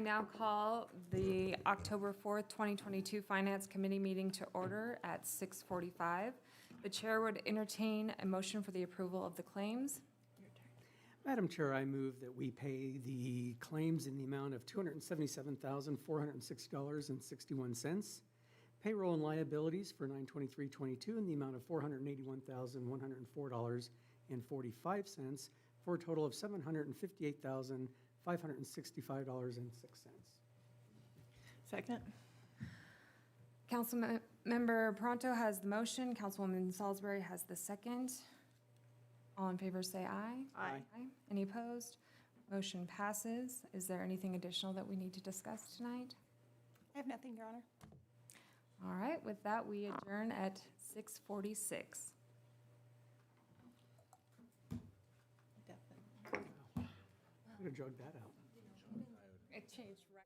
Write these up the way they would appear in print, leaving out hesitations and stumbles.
now call the October 4th, 2022 Finance Committee meeting to order at 6:45. The chair would entertain a motion for the approval of the claims. Madam Chair, I move that we pay the claims in the amount of $277,460.61. Payroll and liabilities for 9/23/22 in the amount of $481,104.45 for a total of $758,565.06. Second. Councilmember Pronto has the motion. Councilwoman Salisbury has the second. All in favor say aye. Aye. Any opposed? Motion passes. Is there anything additional that we need to discuss tonight? I have nothing, Your Honor. All right, with that, we adjourn at 6:46. Definitely. Could have drugged that out. It changed right.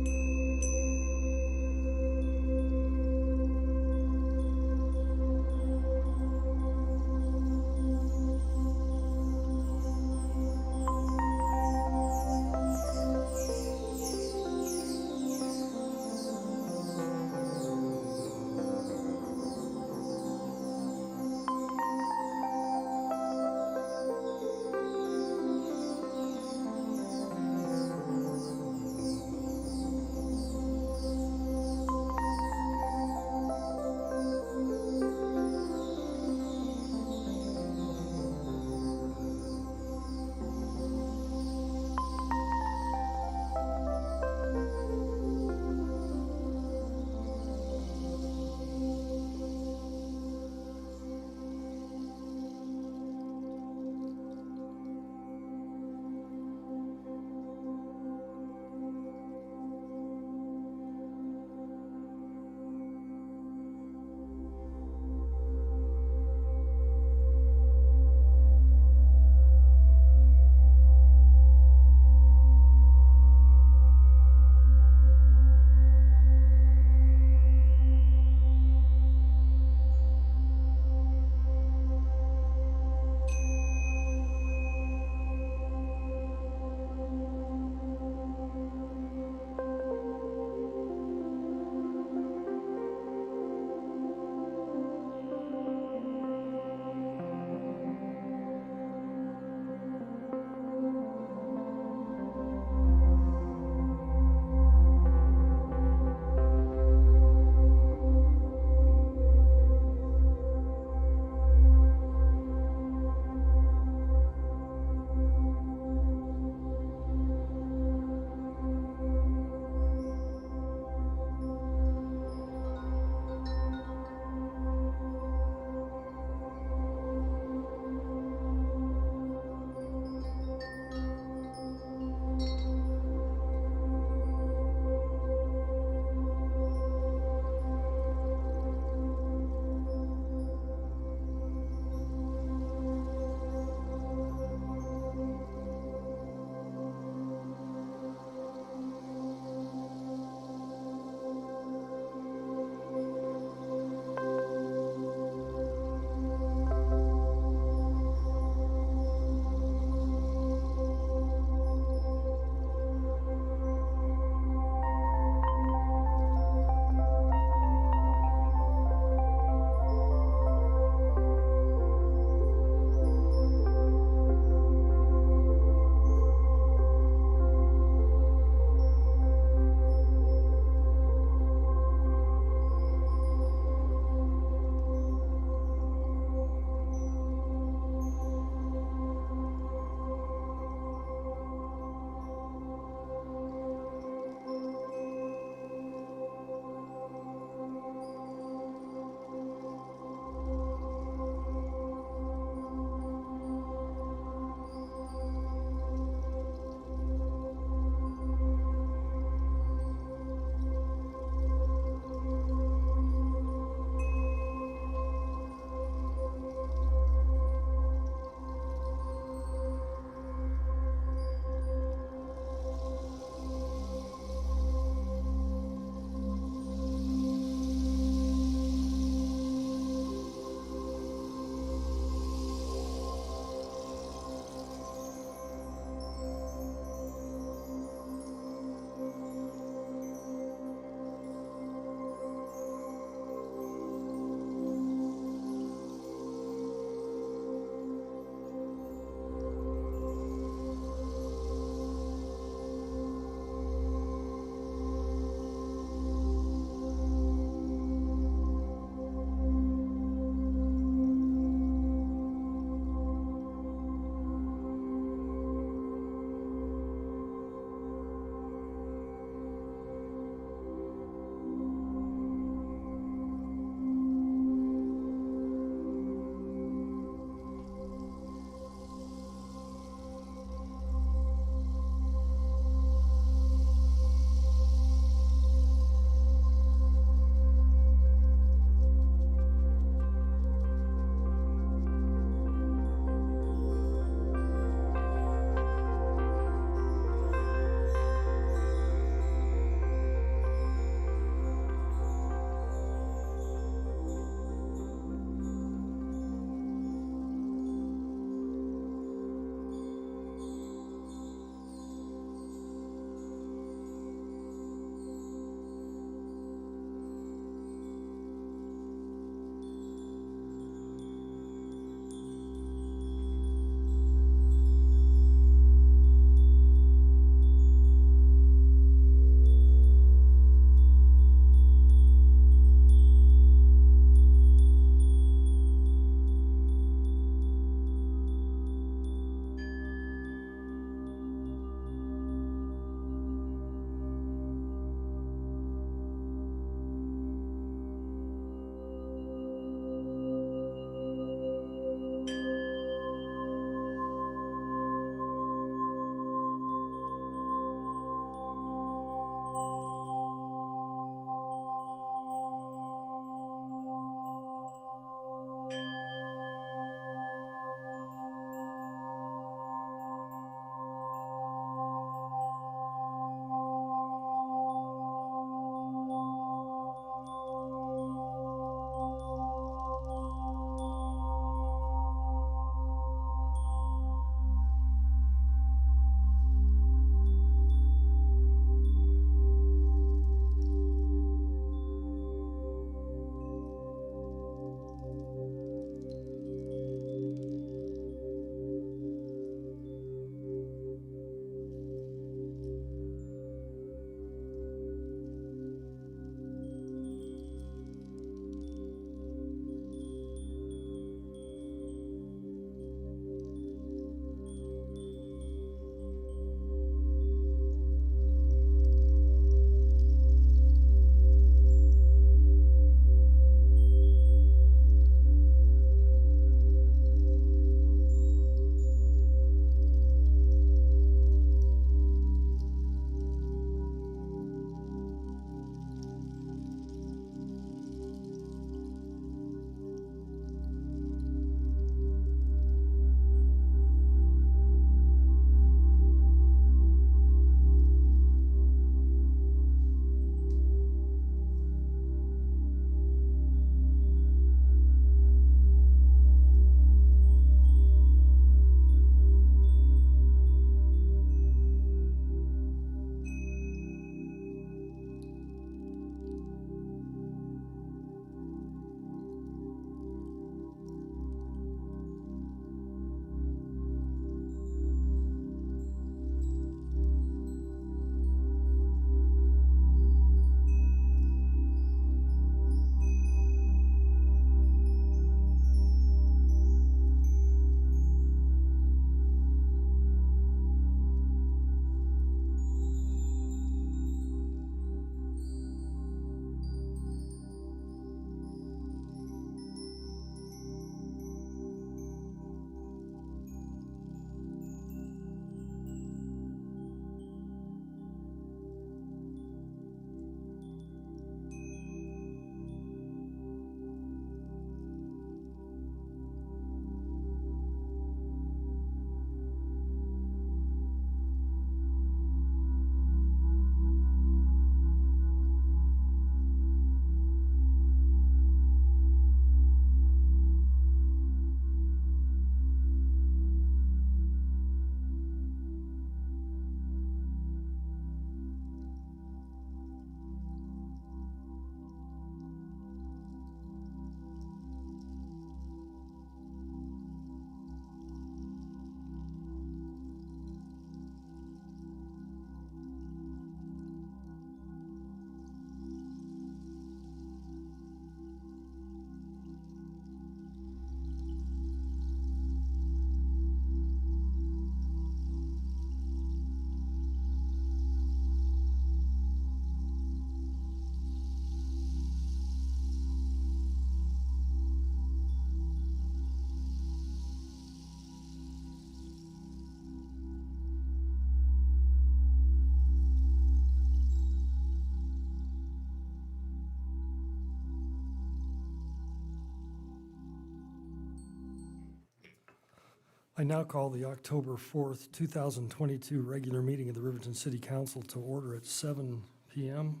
I now call the October 4th, 2022 regular meeting of the Riverton City Council to order at 7 p.m.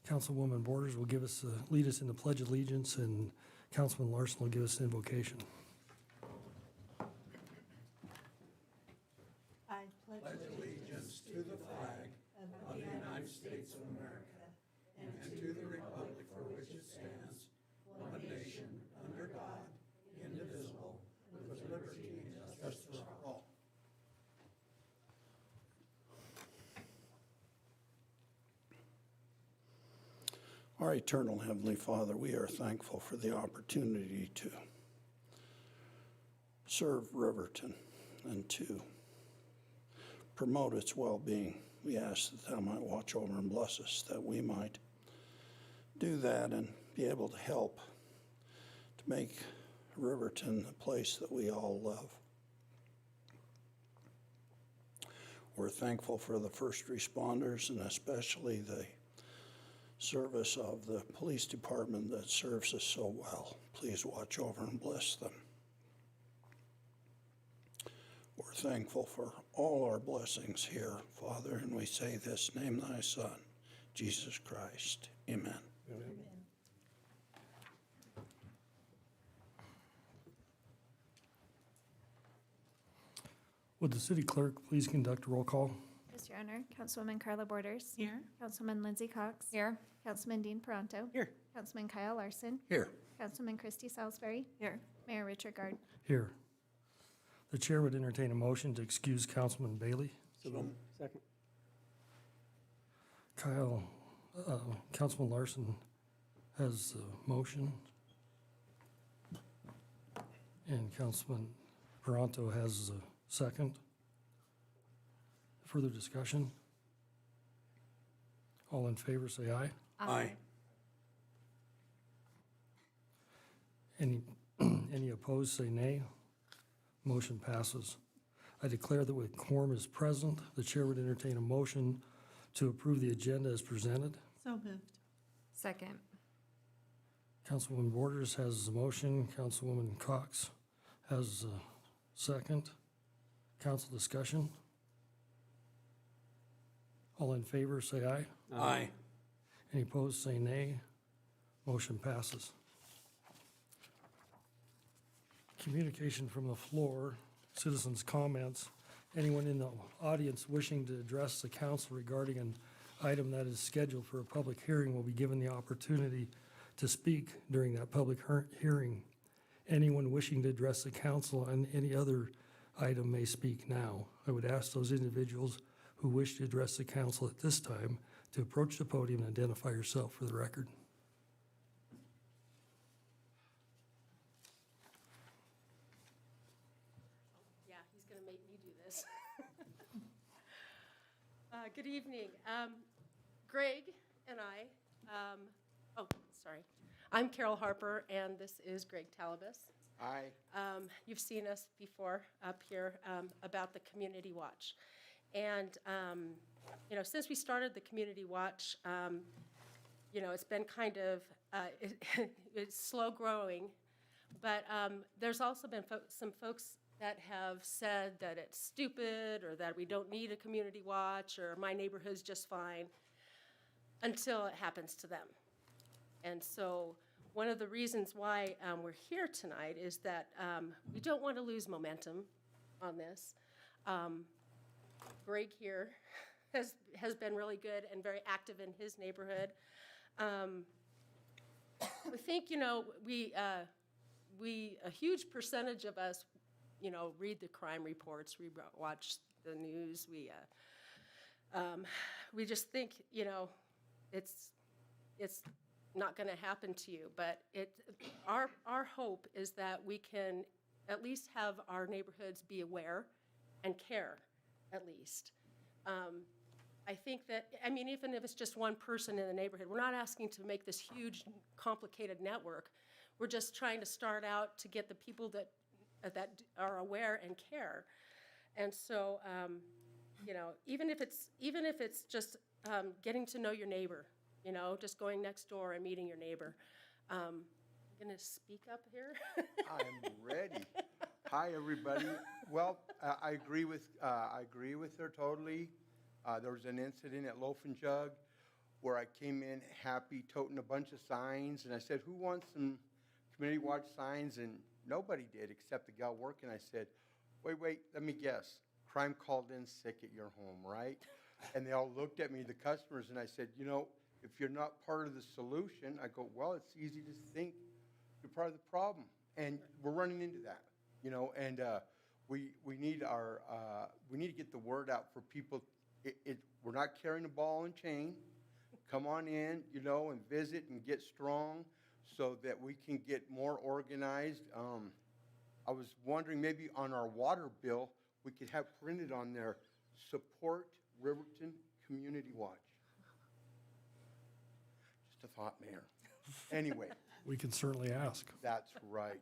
Councilwoman Borders will lead us in the Pledge of Allegiance, and Councilman Larson will give us an invocation. I pledge allegiance to the flag of the United States of America and to the republic for which it stands, one nation, under God, indivisible, with liberty and justice for all. Our eternal Heavenly Father, we are thankful for the opportunity to serve Riverton and to promote its well-being. We ask that Thou might watch over and bless us, that we might do that and be able to help to make Riverton the place that we all love. We're thankful for the first responders and especially the service of the police department that serves us so well. Please watch over and bless them. We're thankful for all our blessings here, Father, and we say this, name Thy Son, Jesus Christ. Amen. Amen. Would the city clerk please conduct a roll call? Yes, Your Honor. Councilwoman Carla Borders. Here. Councilman Lindsay Cox. Here. Councilman Dean Peranto. Here. Councilman Kyle Larson. Here. Councilman Christy Salisbury. Here. Mayor Richard Gard. Here. The chair would entertain a motion to excuse Councilman Bailey. Second. Councilman Larson has a motion. And Councilman Peranto has a second. Further discussion? All in favor, say aye. Aye. Any opposed, say nay. Motion passes. I declare that with quorum is present, the chair would entertain a motion to approve the agenda as presented. So moved. Second. Councilwoman Borders has a motion. Councilwoman Cox has a second. Council discussion. All in favor, say aye. Aye. Any opposed, say nay. Motion passes. Communication from the floor, citizens' comments. Anyone in the audience wishing to address the council regarding an item that is scheduled for a public hearing will be given the opportunity to speak during that public hearing. Anyone wishing to address the council on any other item may speak now. I would ask those individuals who wish to address the council at this time to approach the podium and identify yourself for the record. Yeah, he's going to make me do this. Good evening. Greg and I, sorry. I'm Carol Harper, and this is Greg Talabas. Aye. You've seen us before up here about the Community Watch. And, since we started the Community Watch, it's been kind of, it's slow growing. But there's also been some folks that have said that it's stupid or that we don't need a community watch or my neighborhood's just fine until it happens to them. And so one of the reasons why we're here tonight is that we don't want to lose momentum on this. Greg here has been really good and very active in his neighborhood. We think, a huge percentage of us, read the crime reports, we watch the news, we just think, it's not going to happen to you. But our hope is that we can at least have our neighborhoods be aware and care, at least. I think that, even if it's just one person in the neighborhood, we're not asking to make this huge, complicated network. We're just trying to start out to get the people that are aware and care. And so, even if it's just getting to know your neighbor, just going next door and meeting your neighbor, Gonna speak up here? I'm ready. Hi, everybody. Well, I agree with her totally. There was an incident at Loaf and Jug where I came in happy, toting a bunch of signs, and I said, "Who wants some community watch signs?" And nobody did except the gal working. I said, "Wait, let me guess. Crime called in sick at your home, right?" And they all looked at me, the customers, and I said, "You know, if you're not part of the solution," I go, "well, it's easy to think you're part of the problem." And we're running into that, you know, and we need to get the word out for people. We're not carrying a ball and chain. Come on in, you know, and visit and get strong so that we can get more organized. I was wondering maybe on our water bill, we could have printed on there, support Riverton Community Watch. Just a thought, Mayor. Anyway. We can certainly ask. That's right.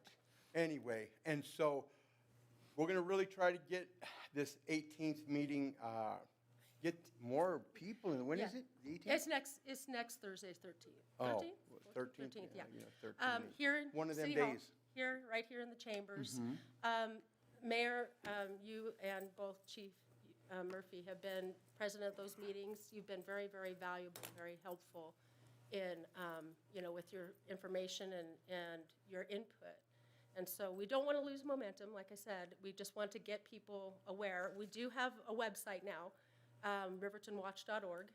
Anyway, and so we're going to really try to get this 18th meeting, get more people in. When is Yeah. it? The 18th? It's next Thursday, 13th. Oh, 13th? 13th, yeah. 13th. Here in One of them City Hall, days. right here in the chambers. Mm-hmm. Mayor, you and both Chief Murphy have been president of those meetings. You've been very, very valuable, very helpful in, you know, with your information and your input. And so we don't want to lose momentum, like I said. We just want to get people aware. We do have a website now, rivertonwatch.org,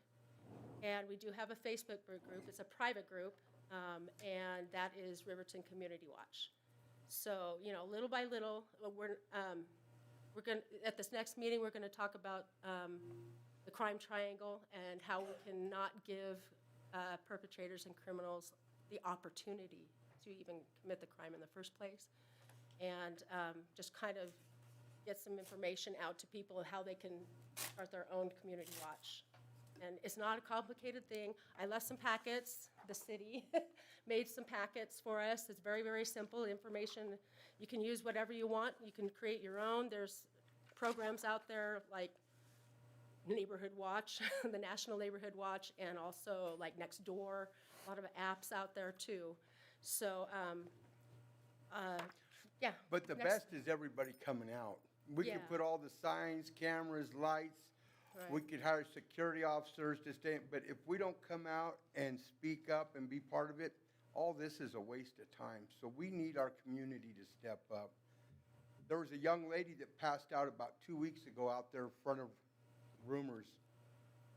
and we do have a Facebook group. It's a private group, and that is Riverton Community Watch. So, you know, little by little, we're going to, at this next meeting, we're going to talk about the crime triangle and how we can not give perpetrators and criminals the opportunity to even commit the crime in the first place, and just kind of get some information out to people of how they can start their own community watch. And it's not a complicated thing. I left some packets. The city made some packets for us. It's very, very simple information. You can use whatever you want. You can create your own. There's programs out there like Neighborhood Watch, the National Neighborhood Watch, and also like Nextdoor, a lot of apps out there too. So, yeah. But the best is everybody coming out. We Yeah. could put all the signs, cameras, lights. Right. We could hire security officers to stay, but if we don't come out and speak up and be part of it, all this is a waste of time. So we need our community to step up. There was a young lady that passed out about 2 weeks ago out there in front of Rumors,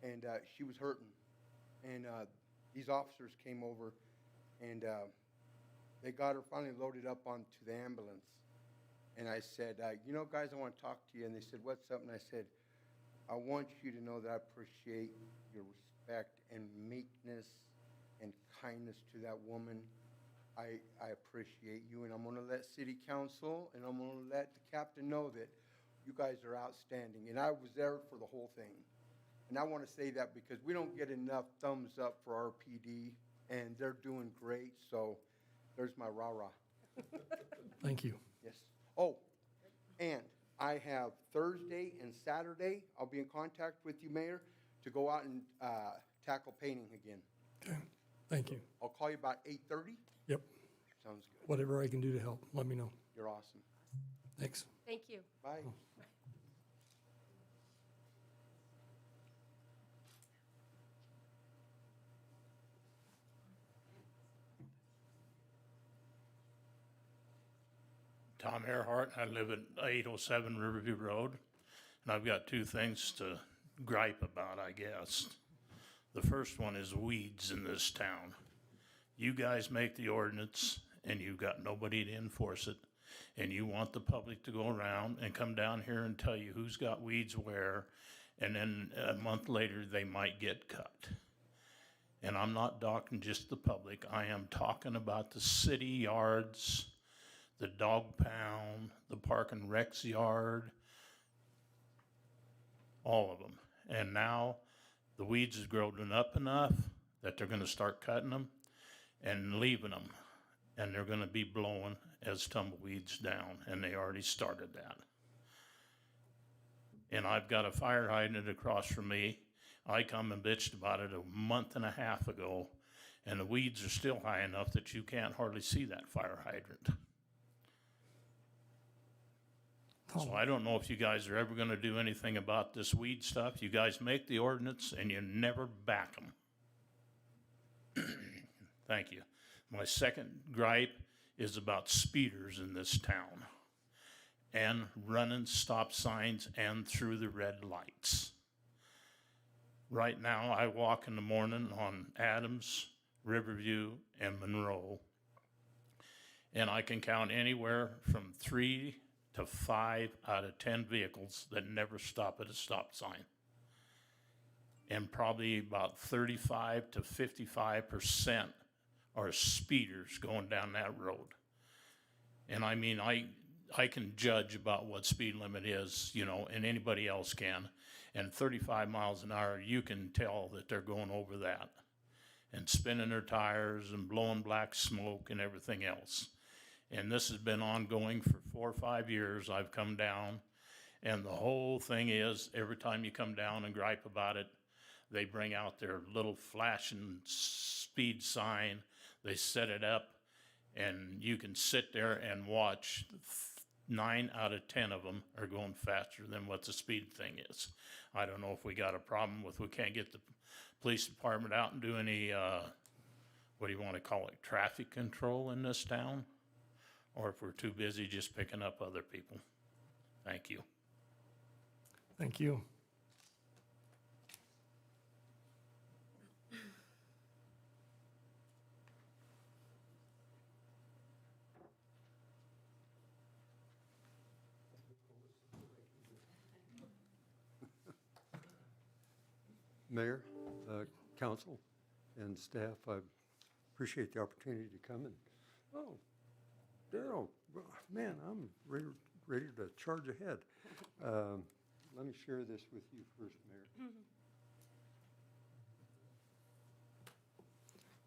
and she was hurting. And these officers came over, and they got her finally loaded up onto the ambulance. And I said, you know, guys, I want to talk to you. And they said, what's up? And I said, I want you to know that I appreciate your respect and meekness and kindness to that woman. I appreciate you, and I'm going to let City Council and I'm going to let the captain know that you guys are outstanding. And I was there for the whole thing. And I want to say that because we don't get enough thumbs up for our PD, and they're doing great. So there's my rah-rah. Thank you. Yes. Oh, and I have Thursday and Saturday, I'll be in contact with you, Mayor, to go out and tackle painting again. Okay, thank you. I'll call you about 8:30. Yep, Sounds good. whatever I can do to help, let me know. You're awesome. Thanks. Thank you. Bye. Tom Earhart, I live at 807 Riverview Road, and I've got two things to gripe about, I guess. The first one is weeds in this town. You guys make the ordinance, and you've got nobody to enforce it, and you want the public to go around and come down here and tell you who's got weeds where, and then a month later, they might get cut. And I'm not talking just the public, I am talking about the city yards, the dog pound, the park and rec's yard, all of them. And now the weeds have grown up enough that they're gonna start cutting them and leaving them. And they're gonna be blowing as tumbleweeds down, and they already started that. And I've got a fire hydrant across from me. I come and bitched about it a month and a half ago, And the weeds are still high enough that you can't hardly see that fire hydrant. So I don't know if you guys are ever gonna do anything about this weed stuff. You guys make the ordinance and you never back them. Thank you. My second gripe is about speeders in this town and running stop signs and through the red lights. Right now, I walk in the morning on Adams, Riverview, and Monroe, and I can count anywhere from 3 to 5 out of 10 vehicles that never stop at a stop sign. And probably about 35 to 55% are speeders going down that road. And I mean, I can judge about what speed limit is, you know, and anybody else can. And 35 miles an hour, you can tell that they're going over that and spinning their tires and blowing black smoke and everything else. And this has been ongoing for 4 or 5 years. I've come down, and the whole thing is, every time you come down and gripe about it, they bring out their little flashing speed sign, they set it up, and you can sit there and watch. 9 out of 10 of them are going faster than what the speed thing is. I don't know if we got a problem with, we can't get the police department out and do any, what do you want to call it, traffic control in this town? Or if we're too busy just picking up other people. Thank you. Thank you. Mayor, council, and staff, I appreciate the opportunity to come and, oh, Daryl, man, I'm ready to charge ahead. Let me share this with you first, Mayor.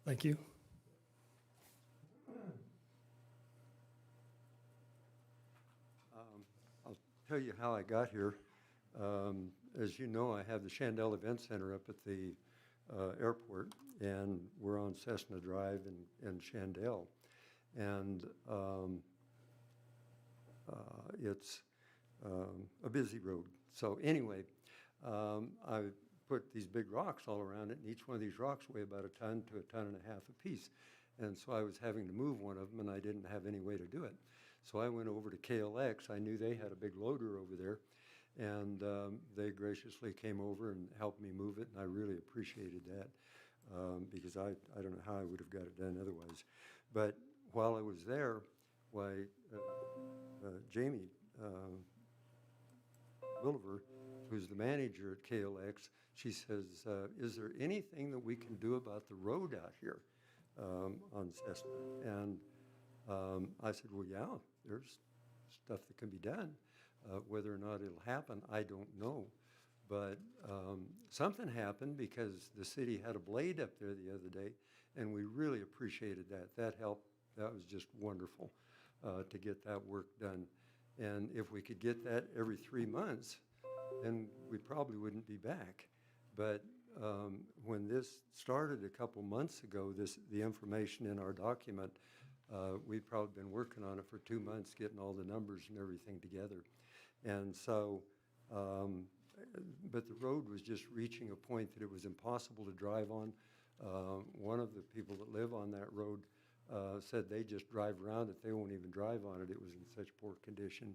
Thank you. I'll tell you how I got here. As you know, I have the Shandell Event Center up at the airport, and we're on Cessna Drive in Shandell. And it's a busy road. So anyway, I put these big rocks all around it, and each one of these rocks weigh about 1 ton to 1.5 tons apiece. And so I was having to move one of them, and I didn't have any way to do it. So I went over to KLX. I knew they had a big loader over there, and they graciously came over and helped me move it, and I really appreciated that because I don't know how I would have got it done otherwise. But while I was there, Jamie Williver, who's the manager at KLX, she says, is there anything that we can do about the road out here on Cessna? And I said, well, yeah, there's stuff that can be done. Whether or not it'll happen, I don't know. But something happened because the city had a blade up there the other day, and we really appreciated that. That helped. That was just wonderful to get that work done. And if we could get that every 3 months, then we probably wouldn't be back. But when this started a couple months ago, the information in our document, we've probably been working on it for 2 months, getting all the numbers and everything together. And so, but the road was just reaching a point that it was impossible to drive on. One of the people that live on that road said they just drive around it. They won't even drive on it. It was in such poor condition.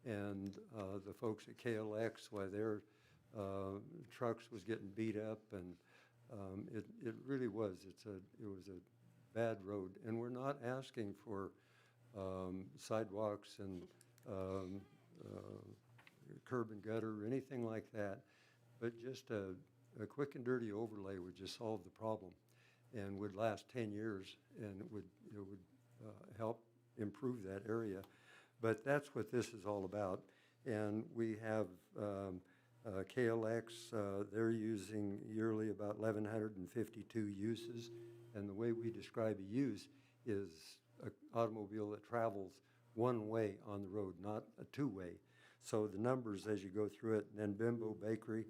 And the folks at KLX, why their trucks was getting beat up, and it really was. It was a bad road. And we're not asking for sidewalks and curb and gutter or anything like that, but just a quick and dirty overlay would just solve the problem and would last 10 years, and it would help improve that area. But that's what this is all about. And we have KLX, they're using yearly about 1,152 uses, and the way we describe a use is an automobile that travels one way on the road, not a two-way. So the numbers as you go through it, and then Bimbo Bakery,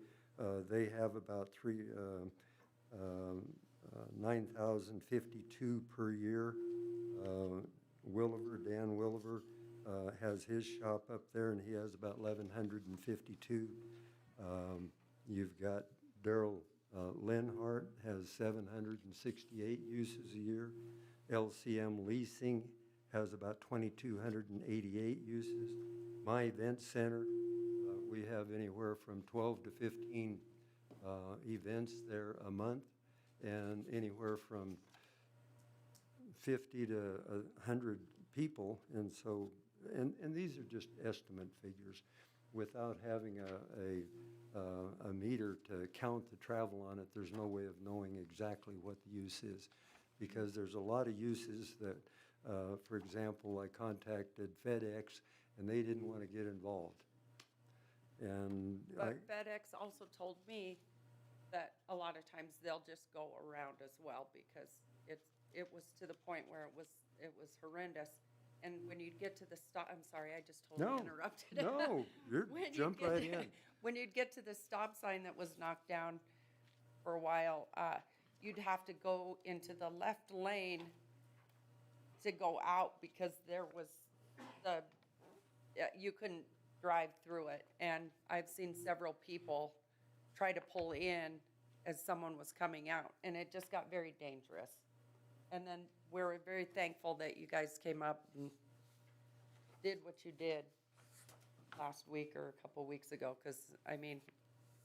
they have about 9,052 per year. Dan Williver, has his shop up there, and he has about 1,152. You've got Daryl Linhart has 768 uses a year. LCM Leasing has about 2,288 uses. My Event Center, we have anywhere from 12 to 15 events there a month, and anywhere from 50 to 100 people. And so, and these are just estimate figures without having a meter to count the travel on it. There's no way of knowing exactly what the use is, because there's a lot of uses that, for example, I contacted FedEx and they didn't want to get involved. And But FedEx also told me that a lot of times they'll just go around as well, because it was to the point where it was horrendous. And when you'd get to the stop, I'm sorry, I just totally interrupted. No, jump right in. When you'd get to the stop sign that was knocked down for a while, you'd have to go into the left lane to go out, because there was you couldn't drive through it. And I've seen several people try to pull in as someone was coming out, and it just got very dangerous. And then we were very thankful that you guys came up and did what you did last week or a couple weeks ago, because, I mean,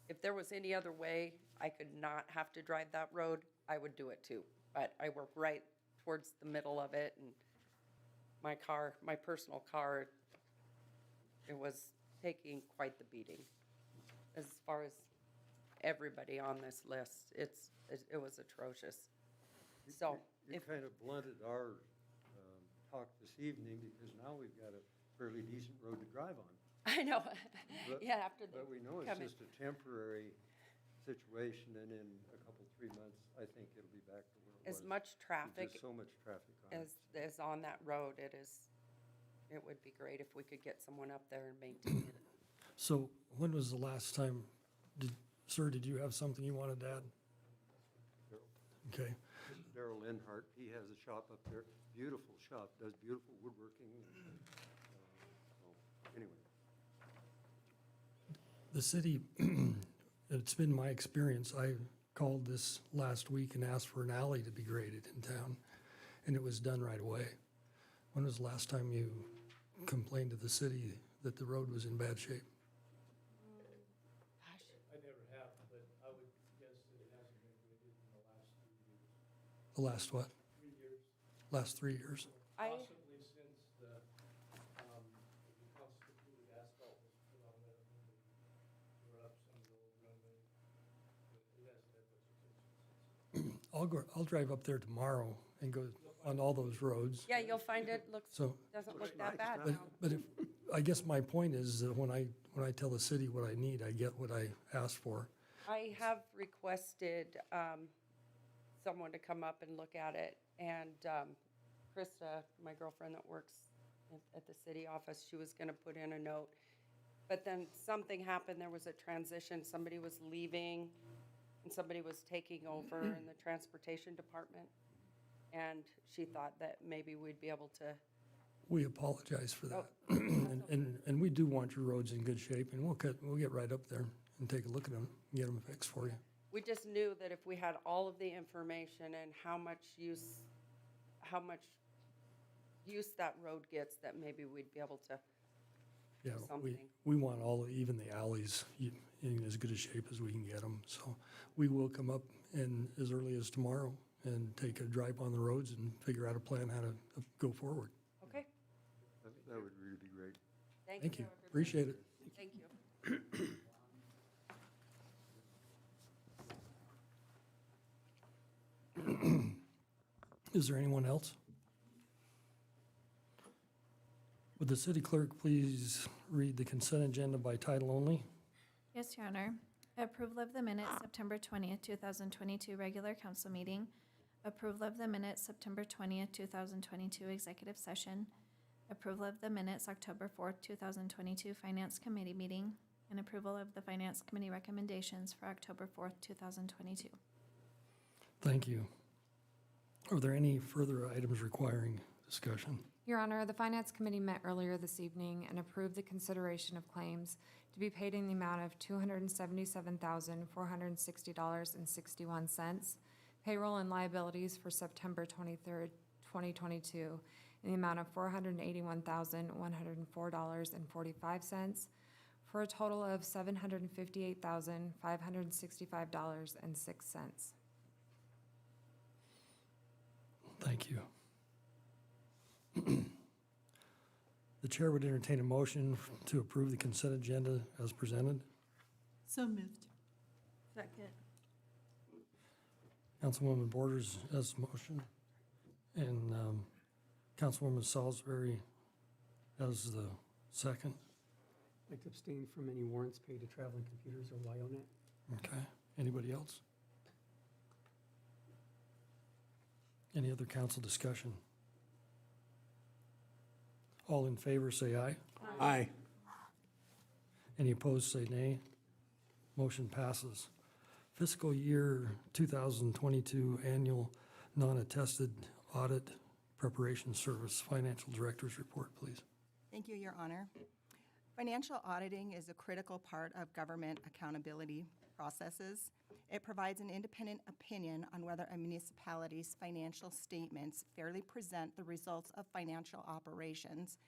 if there was any other way I could not have to drive that road, I would do it too. But I work right towards the middle of it, and my personal car, it was taking quite the beating. As far as everybody on this list, it was atrocious. So, You kind of blunted our talk this evening, because now we've got a fairly decent road to drive on. I know, But- yeah, after the. But we know it's just a temporary situation, and in a couple, 3 months, I think it'll be back to where it was. As much There's traffic just so much traffic on it. as on that road, it would be great if we could get someone up there and maintain it. So when was the last time, sir, did you have something you wanted to add? Okay. This is Daryl Linhart, he has a shop up there, beautiful shop, does beautiful woodworking. So, anyway. The city, it's been my experience, I called this last week and asked for an alley to be graded in town, and it was done right away. When was the last time you complained to the city that the road was in bad shape? Gosh, I never have, but I would guess that it hasn't been graded in the last 3 years. The last what? 3 years. Last 3 years? Possibly since the constituted asphalt was put on there, and they tore up some of the old runway. It hasn't had much attention since. I'll drive up there tomorrow and go on all those roads. yeah, you'll find it doesn't look that bad But, now. but if, I guess my point is that when I tell the city what I need, I get what I ask for. I have requested someone to come up and look at it, and Krista, my girlfriend that works at the city office, she was gonna put in a note. But then something happened, there was a transition, somebody was leaving, and somebody was taking over in the transportation department. And she thought that maybe we'd be able to, We apologize for that. Oh. And we do want your roads in good shape, and we'll get right up there and take a look at them, and get them fixed for you. we just knew that if we had all of the information and how much use that road gets, that maybe we'd be able to Yeah, something. we want even the alleys in as good a shape as we can get them. So we will come up and as early as tomorrow and take a drive on the roads and figure out a plan how to go forward. Okay, That would really be great. thank you. Thank you, everybody. appreciate it. Thank you. Is there anyone else? Would the city clerk please read the consent agenda by title only? Yes, Your Honor. Approval of the minutes, September 20th, 2022 regular council meeting. Approval of the minutes, September 20th, 2022 executive session. Approval of the minutes, October 4th, 2022 finance committee meeting. And approval of the finance committee recommendations for October 4th, 2022. Thank you. Are there any further items requiring discussion? Your Honor, the Finance Committee met earlier this evening and approved the consideration of claims to be paid in the amount of $277,460.61, payroll and liabilities for September 23rd, 2022, in the amount of $481,104.45, for a total of $758,565.06. Thank you. The chair would entertain a motion to approve the consent agenda as presented. So moved. Second. Councilwoman Borders has motion, and Councilwoman Salisbury as the second. I'd like to abstain from any warrants paid to Traveling Computers or WYONET. Okay. Anybody else? Any other council discussion? All in favor, say aye. Aye. Any opposed, say nay. Motion passes. Fiscal year 2022 annual non-attested audit preparation service financial director's report, please. Thank you, Your Honor. Financial auditing is a critical part of government accountability processes. It provides an independent opinion on whether a municipality's financial statements fairly present the results of financial operations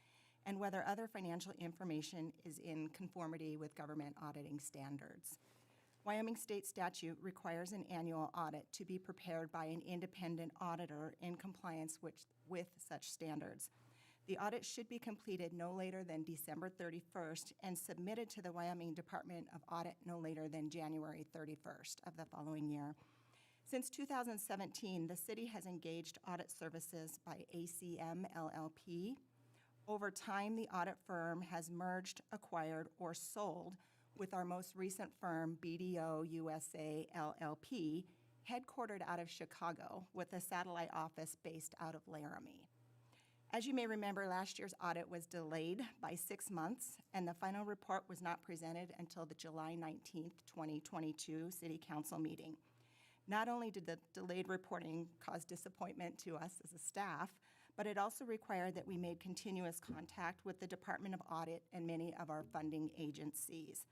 and whether other financial information is in conformity with government auditing standards. Wyoming state statute requires an annual audit to be prepared by an independent auditor in compliance with such standards. The audit should be completed no later than December 31st and submitted to the Wyoming Department of Audit no later than January 31st of the following year. Since 2017, the city has engaged audit services by ACM LLP. Over time, the audit firm has merged, acquired, or sold with our most recent firm, BDO USA LLP, headquartered out of Chicago with a satellite office based out of Laramie. As you may remember, last year's audit was delayed by 6 months, and the final report was not presented until the July 19th, 2022 City Council meeting. Not only did the delayed reporting cause disappointment to us as a staff, but it also required that we made continuous contact with the Department of Audit and many of our funding agencies.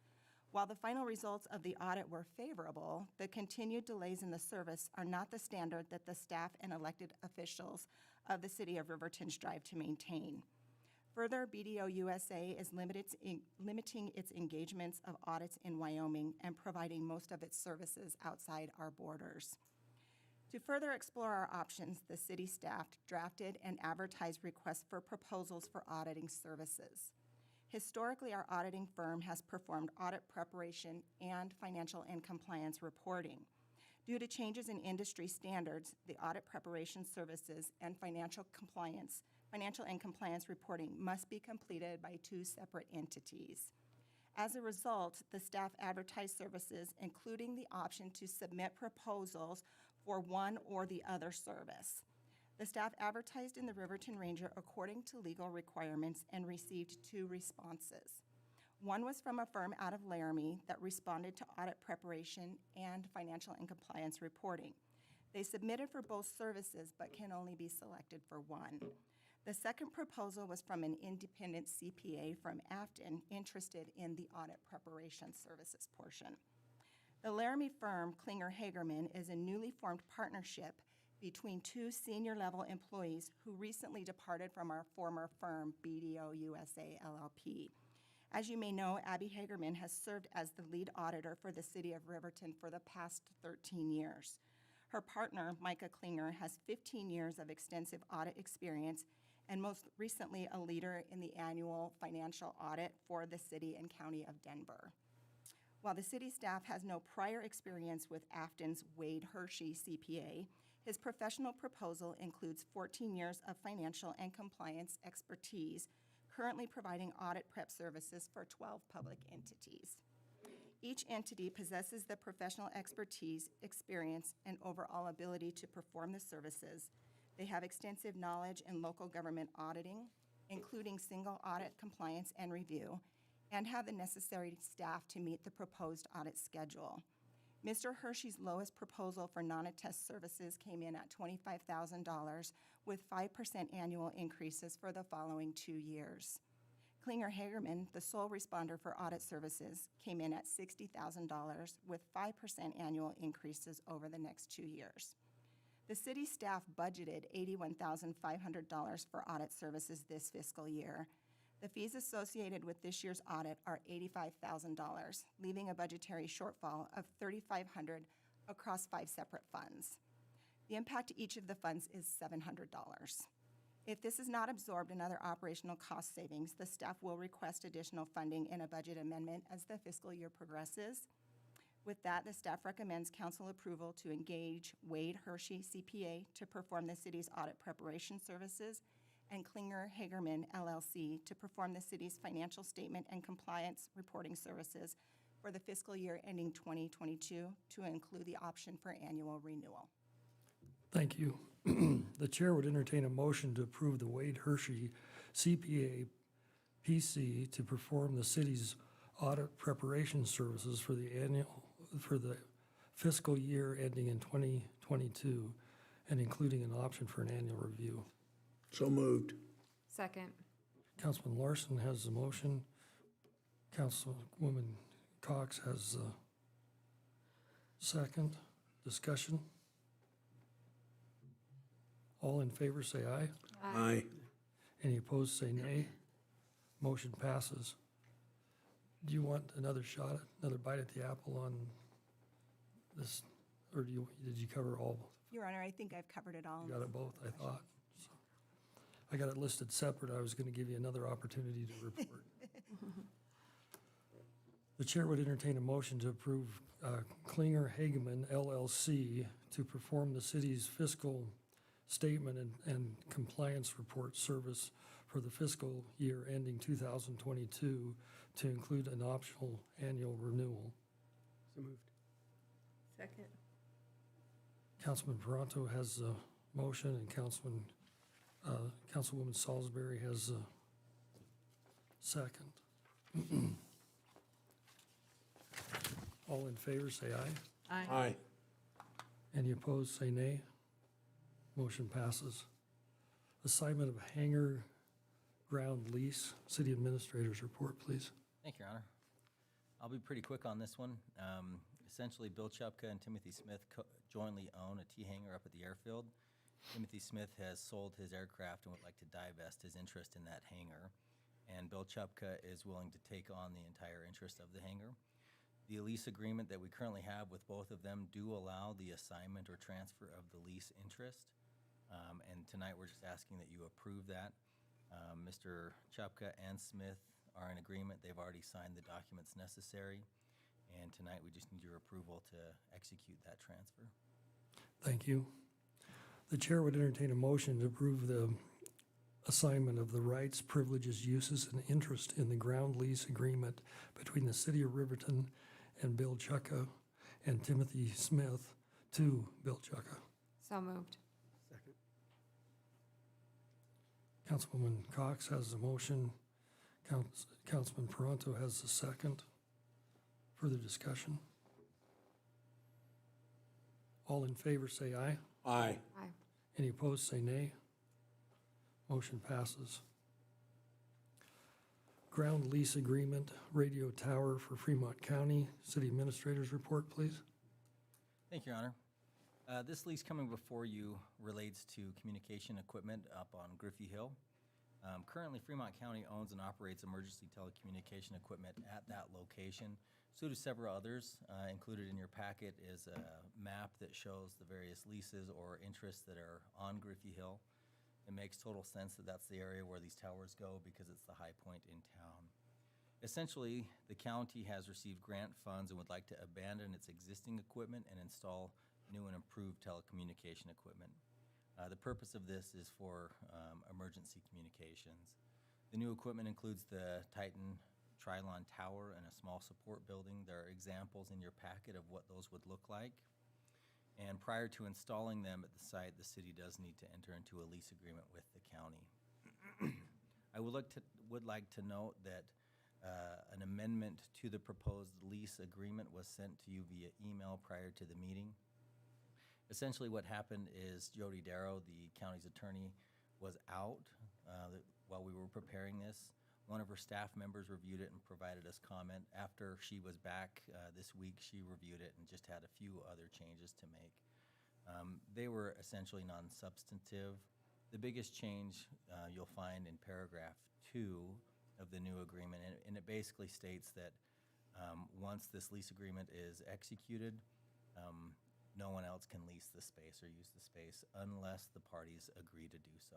While the final results of the audit were favorable, the continued delays in the service are not the standard that the staff and elected officials of the City of Riverton strive to maintain. Further, BDO USA is limiting its engagements of audits in Wyoming and providing most of its services outside our borders. To further explore our options, the city staff drafted and advertised requests for proposals for auditing services. Historically, our auditing firm has performed audit preparation and financial and compliance reporting. Due to changes in industry standards, the audit preparation services and financial and compliance reporting must be completed by 2 separate entities. As a result, the staff advertised services, including the option to submit proposals for one or the other service. The staff advertised in the Riverton Ranger according to legal requirements and received 2 responses. One was from a firm out of Laramie that responded to audit preparation and financial and compliance reporting. They submitted for both services but can only be selected for one. The second proposal was from an independent CPA from Afton interested in the audit preparation services portion. The Laramie firm, Klinger Hagerman, is a newly formed partnership between 2 senior-level employees who recently departed from our former firm, BDO USA LLP. As you may know, Abby Hagerman has served as the lead auditor for the City of Riverton for the past 13 years. Her partner, Micah Klinger, has 15 years of extensive audit experience and most recently a leader in the annual financial audit for the City and County of Denver. While the city staff has no prior experience with Afton's Wade Hershey CPA, his professional proposal includes 14 years of financial and compliance expertise, currently providing audit prep services for 12 public entities. Each entity possesses the professional expertise, experience, and overall ability to perform the services. They have extensive knowledge in local government auditing, including single audit compliance and review, and have the necessary staff to meet the proposed audit schedule. Mr. Hershey's lowest proposal for non-attest services came in at $25,000 with 5% annual increases for the following 2 years. Klinger Hagerman, the sole responder for audit services, came in at $60,000 with 5% annual increases over the next 2 years. The city staff budgeted $81,500 for audit services this fiscal year. The fees associated with this year's audit are $85,000, leaving a budgetary shortfall of $3,500 across 5 separate funds. The impact to each of the funds is $700. If this is not absorbed in other operational cost savings, the staff will request additional funding in a budget amendment as the fiscal year progresses. With that, the staff recommends council approval to engage Wade Hershey CPA to perform the city's audit preparation services and Klinger Hagerman LLC to perform the city's financial statement and compliance reporting services for the fiscal year ending 2022 to include the option for annual renewal. Thank you. The chair would entertain a motion to approve the Wade Hershey CPA PC to perform the city's audit preparation services for the fiscal year ending in 2022 and including an option for an annual review. So moved. Second. Councilman Larson has the motion. Councilwoman Cox has the second. Discussion. All in favor say aye. Aye. Any opposed say nay. Motion passes. Do you want another shot, another bite at the apple on this, or did you cover all? Your Honor, I think I've covered it all. You got it both, I thought. So, I got it listed separate. I was going to give you another opportunity to report. The chair would entertain a motion to approve Klinger Hageman LLC to perform the city's fiscal statement and compliance report service for the fiscal year ending 2022 to include an optional annual renewal. So moved. Second. Councilman Peranto has the motion, and Councilwoman Salisbury has the second. All in favor, say aye. Aye. Any opposed, say nay. Motion passes. Assignment of hangar ground lease. City Administrator's report, please. Thank you, Your Honor. I'll be pretty quick on this one. Essentially, Bill Chupka and Timothy Smith jointly own a T-hangar up at the airfield. Timothy Smith has sold his aircraft and would like to divest his interest in that hangar. And Bill Chupka is willing to take on the entire interest of the hangar. The lease agreement that we currently have with both of them do allow the assignment or transfer of the lease interest. And tonight, we're just asking that you approve that. Mr. Chupka and Smith are in agreement. They've already signed the documents necessary. And tonight, we just need your approval to execute that transfer. Thank you. The chair would entertain a motion to approve the assignment of the rights, privileges, uses, and interest in the ground lease agreement between the City of Riverton and Bill Chupka and Timothy Smith to Bill Chupka. So moved. Second. Councilwoman Cox has the motion. Councilman Peranto has the second. Further discussion? All in favor say aye. Aye. Aye. Any opposed say nay. Motion passes. Ground lease agreement, radio tower for Fremont County. City Administrator's report, please. Thank you, Your Honor. This lease coming before you relates to communication equipment up on Griffey Hill. Currently, Fremont County owns and operates emergency telecommunication equipment at that location. So do several others. Included in your packet is a map that shows the various leases or interests that are on Griffey Hill. It makes total sense that that's the area where these towers go because it's the high point in town. Essentially, the county has received grant funds and would like to abandon its existing equipment and install new and improved telecommunication equipment. The purpose of this is for emergency communications. The new equipment includes the Titan Trilon Tower and a small support building. There are examples in your packet of what those would look like. And prior to installing them at the site, the city does need to enter into a lease agreement with the county. I would like to note that an amendment to the proposed lease agreement was sent to you via email prior to the meeting. Essentially, what happened is Jody Darrow, the county's attorney, was out while we were preparing this. One of her staff members reviewed it and provided us comment. After she was back this week, she reviewed it and just had a few other changes to make. They were essentially non-substantive. The biggest change you'll find in paragraph 2 of the new agreement, and it basically states that once this lease agreement is executed, no one else can lease the space or use the space unless the parties agree to do so.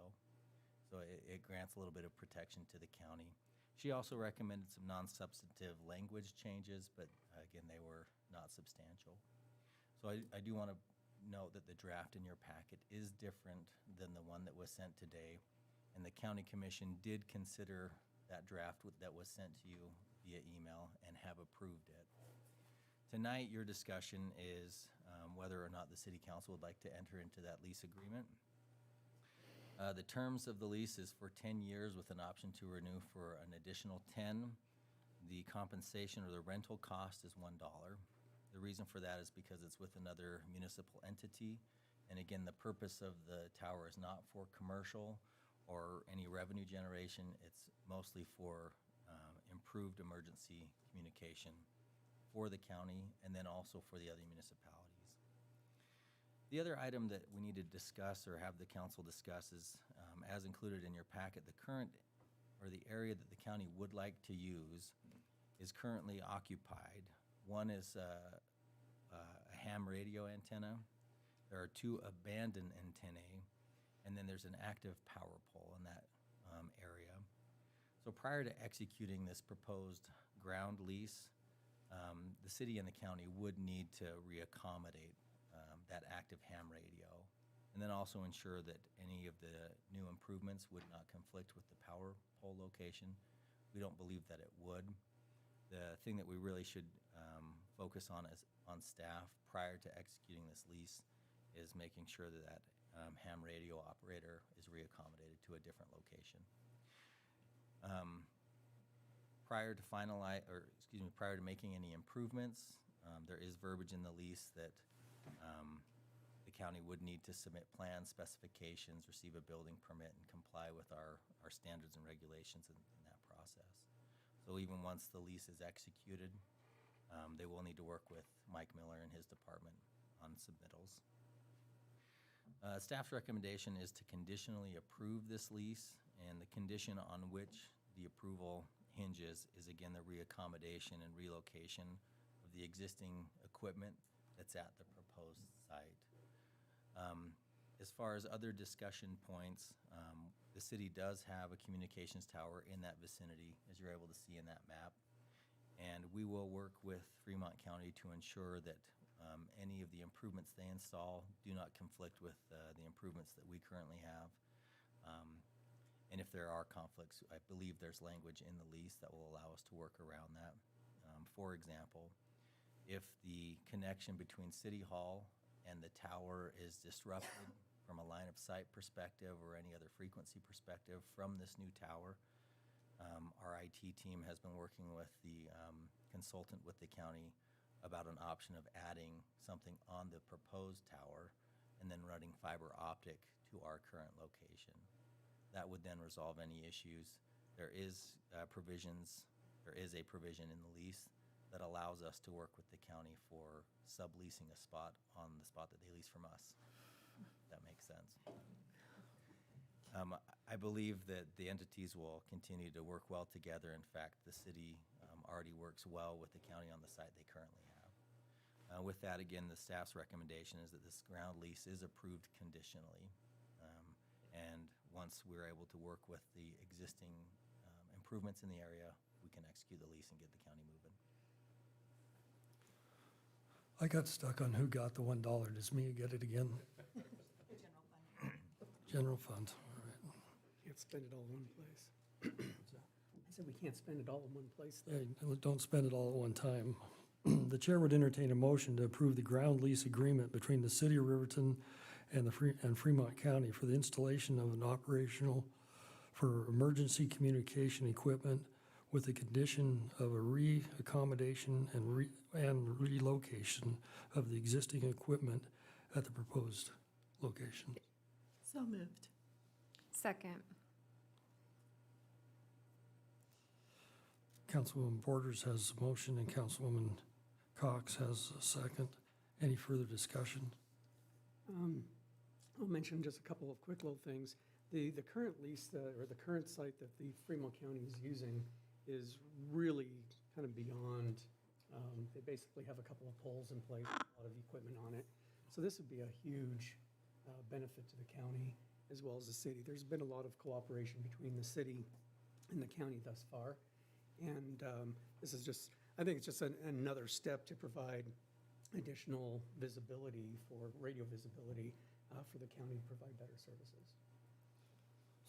So it grants a little bit of protection to the county. She also recommended some non-substantive language changes, but again, they were not substantial. So I do want to note that the draft in your packet is different than the one that was sent today, and the county commission did consider that draft that was sent to you via email and have approved it. Tonight, your discussion is whether or not the city council would like to enter into that lease agreement. The terms of the lease is for 10 years with an option to renew for an additional 10. The compensation or the rental cost is $1. The reason for that is because it's with another municipal entity. And again, the purpose of the tower is not for commercial or any revenue generation. It's mostly for improved emergency communication for the county and then also for the other municipalities. The other item that we need to discuss or have the council discuss is, as included in your packet, the current or the area that the county would like to use is currently occupied. One is a ham radio antenna. There are 2 abandoned antennae, and then there's an active power pole in that area. So prior to executing this proposed ground lease, the city and the county would need to reaccommodate that active ham radio, and then also ensure that any of the new improvements would not conflict with the power pole location. We don't believe that it would. The thing that we really should focus on as on staff prior to executing this lease is making sure that that ham radio operator is reaccommodated to a different location. Prior to making any improvements, there is verbiage in the lease that the county would need to submit plans, specifications, receive a building permit, and comply with our standards and regulations in that process. So even once the lease is executed, they will need to work with Mike Miller and his department on submittals. Staff's recommendation is to conditionally approve this lease, and the condition on which the approval hinges is, again, the reaccommodation and relocation of the existing equipment that's at the proposed site. As far as other discussion points, the city does have a communications tower in that vicinity, as you're able to see in that map. And we will work with Fremont County to ensure that any of the improvements they install do not conflict with the improvements that we currently have. And if there are conflicts, I believe there's language in the lease that will allow us to work around that. For example, if the connection between City Hall and the tower is disrupted from a line of sight perspective or any other frequency perspective from this new tower, our IT team has been working with the consultant with the county about an option of adding something on the proposed tower and then running fiber optic to our current location. That would then resolve any issues. There is a provision in the lease that allows us to work with the county for subleasing a spot on the spot that they lease from us. If that makes sense. I believe that the entities will continue to work well together. In fact, the city already works well with the county on the site they currently have. With that, again, the staff's recommendation is that this ground lease is approved conditionally. And once we're able to work with the existing improvements in the area, we can execute the lease and get the county moving. I got stuck on who got the $1. Does Mia get it again? General fund, all right. Can't spend it all in one place. I said we can't spend it all in one place, though. Hey, don't spend it all at one time. The chair would entertain a motion to approve the ground lease agreement between the city of Riverton and Fremont County for the installation of an operational for emergency communication equipment with the condition of a re-accommodation and relocation of the existing equipment at the proposed location. So moved. Second. Councilwoman Borders has a motion and Councilwoman Cox has a second. Any further discussion? I'll mention just a couple of quick little things. The current lease, or the current site that the Fremont County is using is really kind of beyond, they basically have a couple of poles in place, a lot of equipment on it. So this would be a huge benefit to the county as well as the city. There's been a lot of cooperation between the city and the county thus far. And this is just, I think it's just another step to provide additional visibility for radio visibility for the county to provide better services.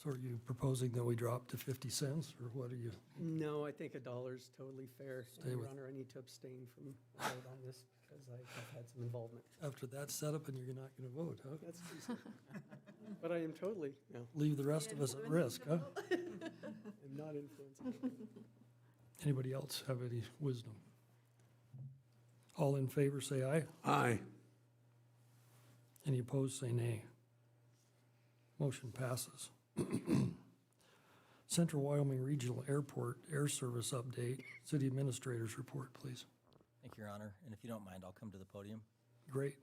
So are you proposing that we drop to 50 cents, or what are you? No, I think $1 is totally fair. Stay Your with- Honor, I need to abstain from a vote on this because I've had some involvement. After that setup and you're not going to vote, huh? That's true, sir. But I am totally, no, Leave the rest of us at risk, huh? I'm not influencing. Anybody else have any wisdom? All in favor, say aye. Aye. Any opposed, say nay. Motion passes. Central Wyoming Regional Airport Air Service Update. City Administrator's report, please. Thank you, Your Honor. And if you don't mind, I'll come to the podium. Great.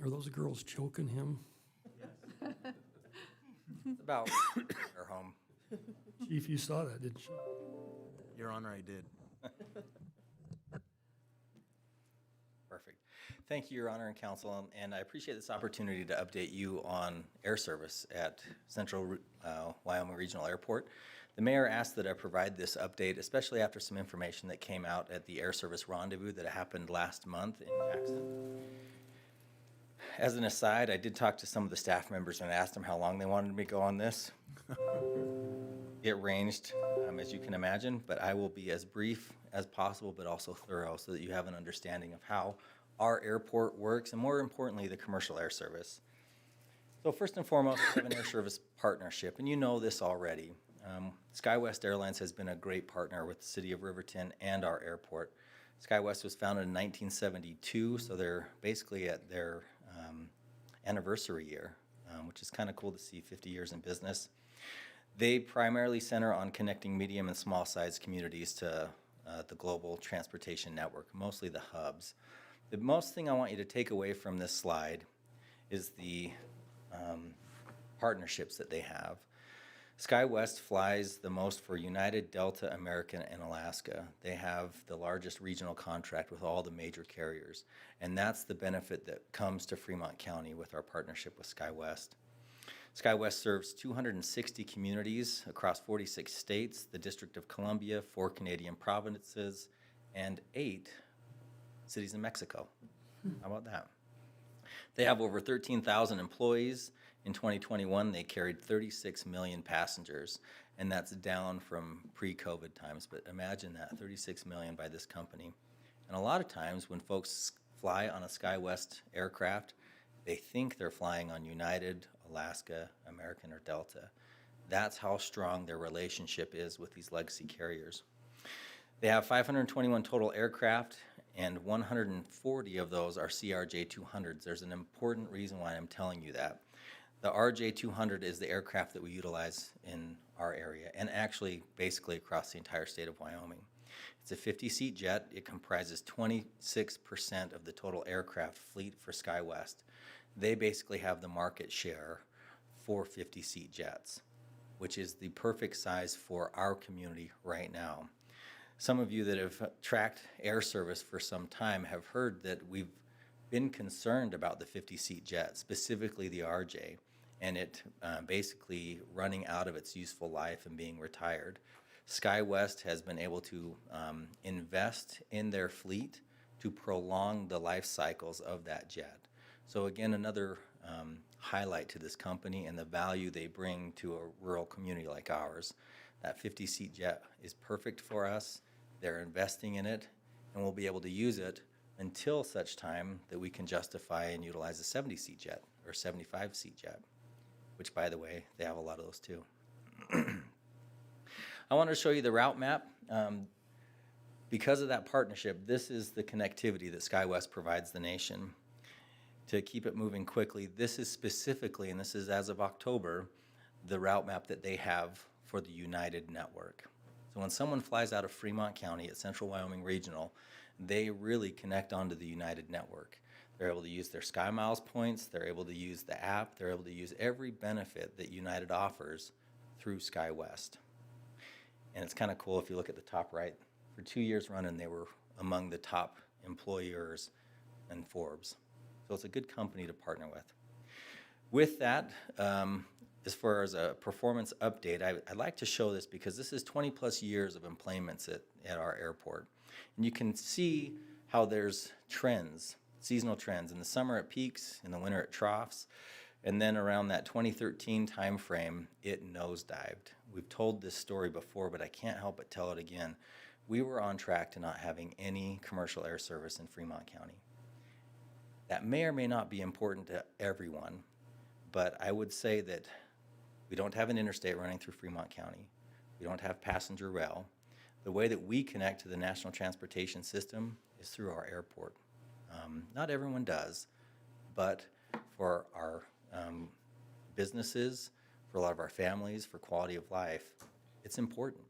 Are those girls choking him? It's about our home. Chief, you saw that, didn't you? Your Honor, I did. Perfect. Thank you, Your Honor and Council, and I appreciate this opportunity to update you on air service at Central Wyoming Regional Airport. The mayor asked that I provide this update, especially after some information that came out at the air service rendezvous that happened last month in Jackson. As an aside, I did talk to some of the staff members and asked them how long they wanted me to go on this. It ranged, as you can imagine, but I will be as brief as possible, but also thorough so that you have an understanding of how our airport works, and more importantly, the commercial air service. So first and foremost, we have an air service partnership, and you know this already. SkyWest Airlines has been a great partner with the city of Riverton and our airport. SkyWest was founded in 1972, so they're basically at their anniversary year, which is kind of cool to see, 50 years in business. They primarily center on connecting medium and small-sized communities to the global transportation network, mostly the hubs. The most thing I want you to take away from this slide is the partnerships that they have. SkyWest flies the most for United, Delta, American, and Alaska. They have the largest regional contract with all the major carriers, and that's the benefit that comes to Fremont County with our partnership with SkyWest. SkyWest serves 260 communities across 46 states, the District of Columbia, 4 Canadian provinces, and 8 cities in Mexico. How about that? They have over 13,000 employees. In 2021, they carried 36 million passengers, and that's down from pre-COVID times. But imagine that, 36 million by this company. And a lot of times when folks fly on a SkyWest aircraft, they think they're flying on United, Alaska, American, or Delta. That's how strong their relationship is with these legacy carriers. They have 521 total aircraft, and 140 of those are CRJ-200s. There's an important reason why I'm telling you that. The RJ-200 is the aircraft that we utilize in our area, and actually basically across the entire state of Wyoming. It's a 50-seat jet. It comprises 26% of the total aircraft fleet for SkyWest. They basically have the market share for 50-seat jets, which is the perfect size for our community right now. Some of you that have tracked air service for some time have heard that we've been concerned about the 50-seat jet, specifically the RJ, and it basically running out of its useful life and being retired. SkyWest has been able to invest in their fleet to prolong the life cycles of that jet. So again, another highlight to this company and the value they bring to a rural community like ours. That 50-seat jet is perfect for us. They're investing in it, and we'll be able to use it until such time that we can justify and utilize a 70-seat jet or 75-seat jet, which, by the way, they have a lot of those too. I want to show you the route map. Because of that partnership, this is the connectivity that SkyWest provides the nation. To keep it moving quickly, this is specifically, and this is as of October, the route map that they have for the United network. So when someone flies out of Fremont County at Central Wyoming Regional, they really connect onto the United network. They're able to use their SkyMiles points, they're able to use the app, they're able to use every benefit that United offers through SkyWest. And it's kind of cool if you look at the top right. For 2 years running, they were among the top employers in Forbes. So it's a good company to partner with. With that, as far as a performance update, I'd like to show this because this is 20 plus years of employments at our airport. And you can see how there's trends, seasonal trends. In the summer it peaks, in the winter it troughs, and then around that 2013 time frame, it nosedived. We've told this story before, but I can't help but tell it again. We were on track to not having any commercial air service in Fremont County. That may or may not be important to everyone, but I would say that we don't have an interstate running through Fremont County. We don't have passenger rail. The way that we connect to the national transportation system is through our airport. Not everyone does, but for our businesses, for a lot of our families, for quality of life, it's important.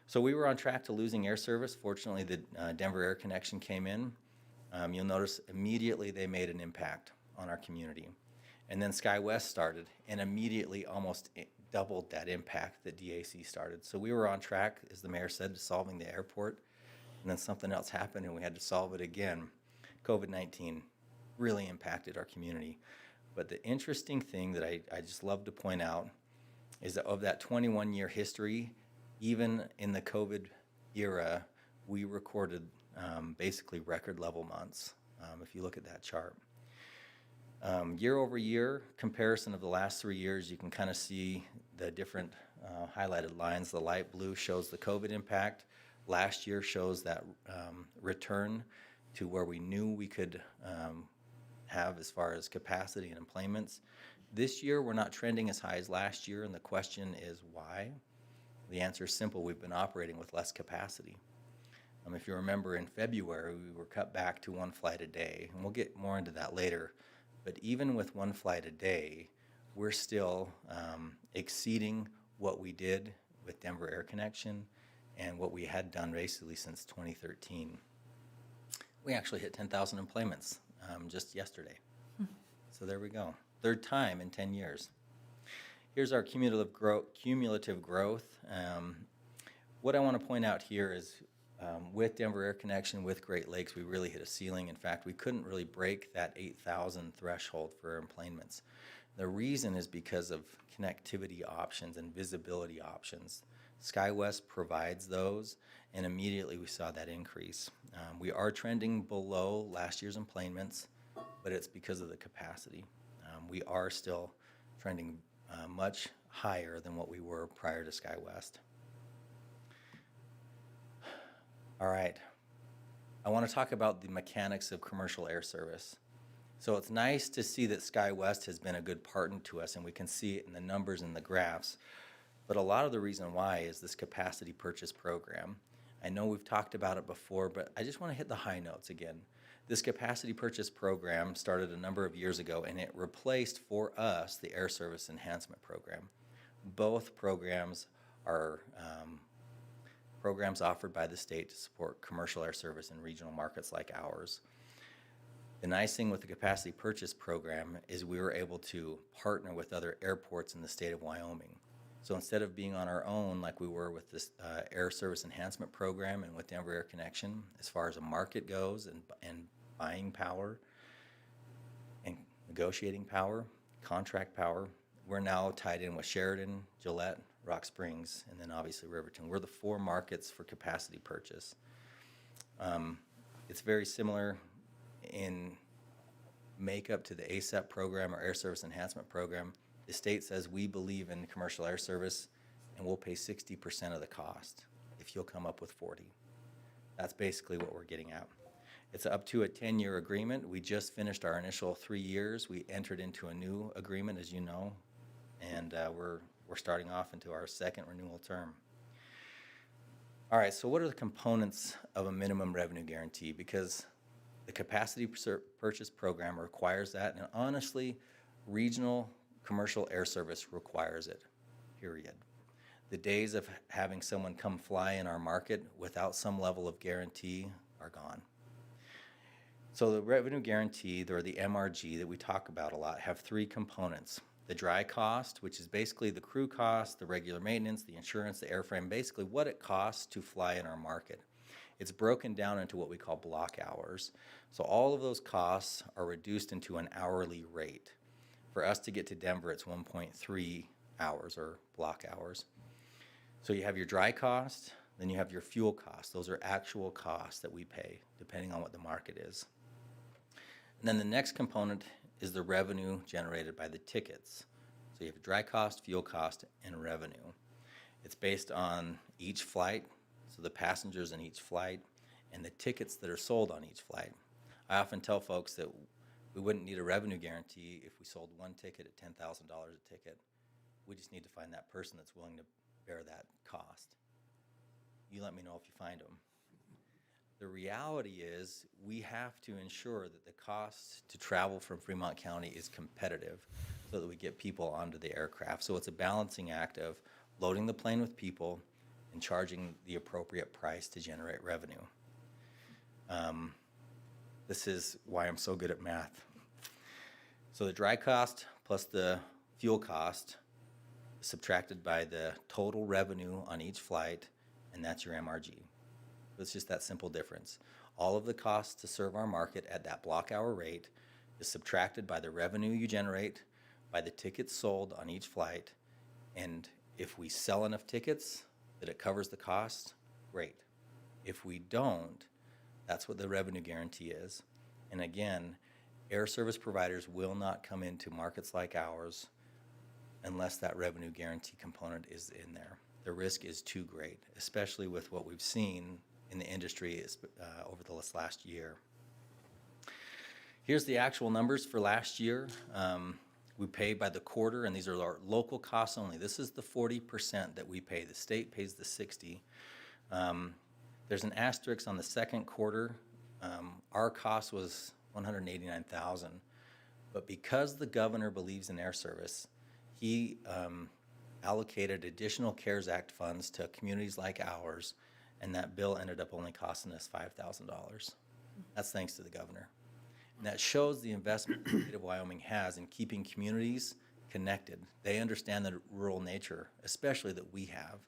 So we were on track to losing air service. Fortunately, the Denver Air Connection came in. You'll notice immediately they made an impact on our community. And then SkyWest started and immediately almost doubled that impact that DAC started. So we were on track, as the mayor said, to solving the airport. And then something else happened and we had to solve it again. COVID-19 really impacted our community. But the interesting thing that I just love to point out is that of that 21-year history, even in the COVID era, we recorded basically record level months, if you look at that chart. Year over year comparison of the last 3 years, you can kind of see the different highlighted lines. The light blue shows the COVID impact. Last year shows that return to where we knew we could have as far as capacity and employments. This year we're not trending as high as last year, and the question is why? The answer is simple. We've been operating with less capacity. If you remember, in February, we were cut back to 1 flight a day, and we'll get more into that later. But even with 1 flight a day, we're still exceeding what we did with Denver Air Connection and what we had done basically since 2013. We actually hit 10,000 employments just yesterday. So there we go. Third time in 10 years. Here's our cumulative growth. What I want to point out here is with Denver Air Connection, with Great Lakes, we really hit a ceiling. In fact, we couldn't really break that 8,000 threshold for employments. The reason is because of connectivity options and visibility options. SkyWest provides those, and immediately we saw that increase. We are trending below last year's employments, but it's because of the capacity. We are still trending much higher than what we were prior to SkyWest. All right, I want to talk about the mechanics of commercial air service. So it's nice to see that SkyWest has been a good partner to us, and we can see it in the numbers and the graphs. But a lot of the reason why is this capacity purchase program. I know we've talked about it before, but I just want to hit the high notes again. This capacity purchase program started a number of years ago, and it replaced for us the Air Service Enhancement Program. Both programs are programs offered by the state to support commercial air service in regional markets like ours. The nice thing with the capacity purchase program is we were able to partner with other airports in the state of Wyoming. So instead of being on our own like we were with this Air Service Enhancement Program and with Denver Air Connection, as far as a market goes and buying power and negotiating power, contract power, we're now tied in with Sheridan, Gillette, Rock Springs, and then obviously Riverton. We're the 4 markets for capacity purchase. It's very similar in makeup to the ASAP program or Air Service Enhancement Program. The state says we believe in commercial air service and we'll pay 60% of the cost if you'll come up with 40. That's basically what we're getting at. It's up to a 10-year agreement. We just finished our initial 3 years. We entered into a new agreement, as you know, and we're starting off into our second renewal term. All right, so what are the components of a minimum revenue guarantee? Because the capacity purchase program requires that, and honestly, regional commercial air service requires it, period. The days of having someone come fly in our market without some level of guarantee are gone. So the revenue guarantee, or the MRG that we talk about a lot, have 3 components. The dry cost, which is basically the crew cost, the regular maintenance, the insurance, the airframe, basically what it costs to fly in our market. It's broken down into what we call block hours. So all of those costs are reduced into an hourly rate. For us to get to Denver, it's 1.3 hours or block hours. So you have your dry cost, then you have your fuel costs. Those are actual costs that we pay, depending on what the market is. And then the next component is the revenue generated by the tickets. So you have dry cost, fuel cost, and revenue. It's based on each flight, so the passengers in each flight, and the tickets that are sold on each flight. I often tell folks that we wouldn't need a revenue guarantee if we sold one ticket at $10,000 a ticket. We just need to find that person that's willing to bear that cost. You let me know if you find them. The reality is we have to ensure that the cost to travel from Fremont County is competitive so that we get people onto the aircraft. So it's a balancing act of loading the plane with people and charging the appropriate price to generate revenue. This is why I'm so good at math. So the dry cost plus the fuel cost is subtracted by the total revenue on each flight, and that's your MRG. It's just that simple difference. All of the costs to serve our market at that block hour rate is subtracted by the revenue you generate, by the tickets sold on each flight, and if we sell enough tickets that it covers the cost, great. If we don't, that's what the revenue guarantee is. And again, air service providers will not come into markets like ours unless that revenue guarantee component is in there. The risk is too great, especially with what we've seen in the industry over the last year. Here's the actual numbers for last year. We pay by the quarter, and these are our local costs only. This is the 40% that we pay. The state pays the 60%. There's an asterisk on the second quarter. Our cost was $189,000, but because the governor believes in air service, he allocated additional CARES Act funds to communities like ours, and that bill ended up only costing us $5,000. That's thanks to the governor. And that shows the investment the state of Wyoming has in keeping communities connected. They understand the rural nature, especially that we have.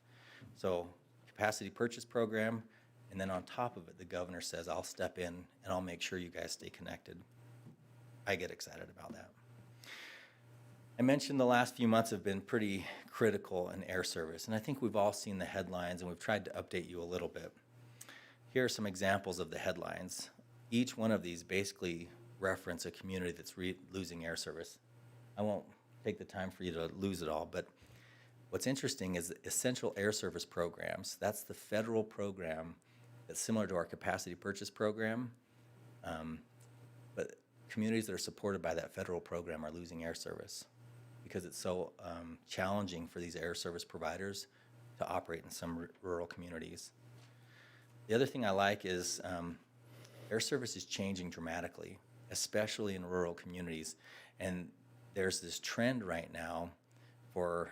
So capacity purchase program, and then on top of it, the governor says, I'll step in and I'll make sure you guys stay connected. I get excited about that. I mentioned the last few months have been pretty critical in air service, and I think we've all seen the headlines, and we've tried to update you a little bit. Here are some examples of the headlines. Each one of these basically reference a community that's losing air service. I won't take the time for you to lose it all, but what's interesting is the Essential Air Service Programs. That's the federal program that's similar to our capacity purchase program, but communities that are supported by that federal program are losing air service because it's so challenging for these air service providers to operate in some rural communities. The other thing I like is air service is changing dramatically, especially in rural communities, and there's this trend right now for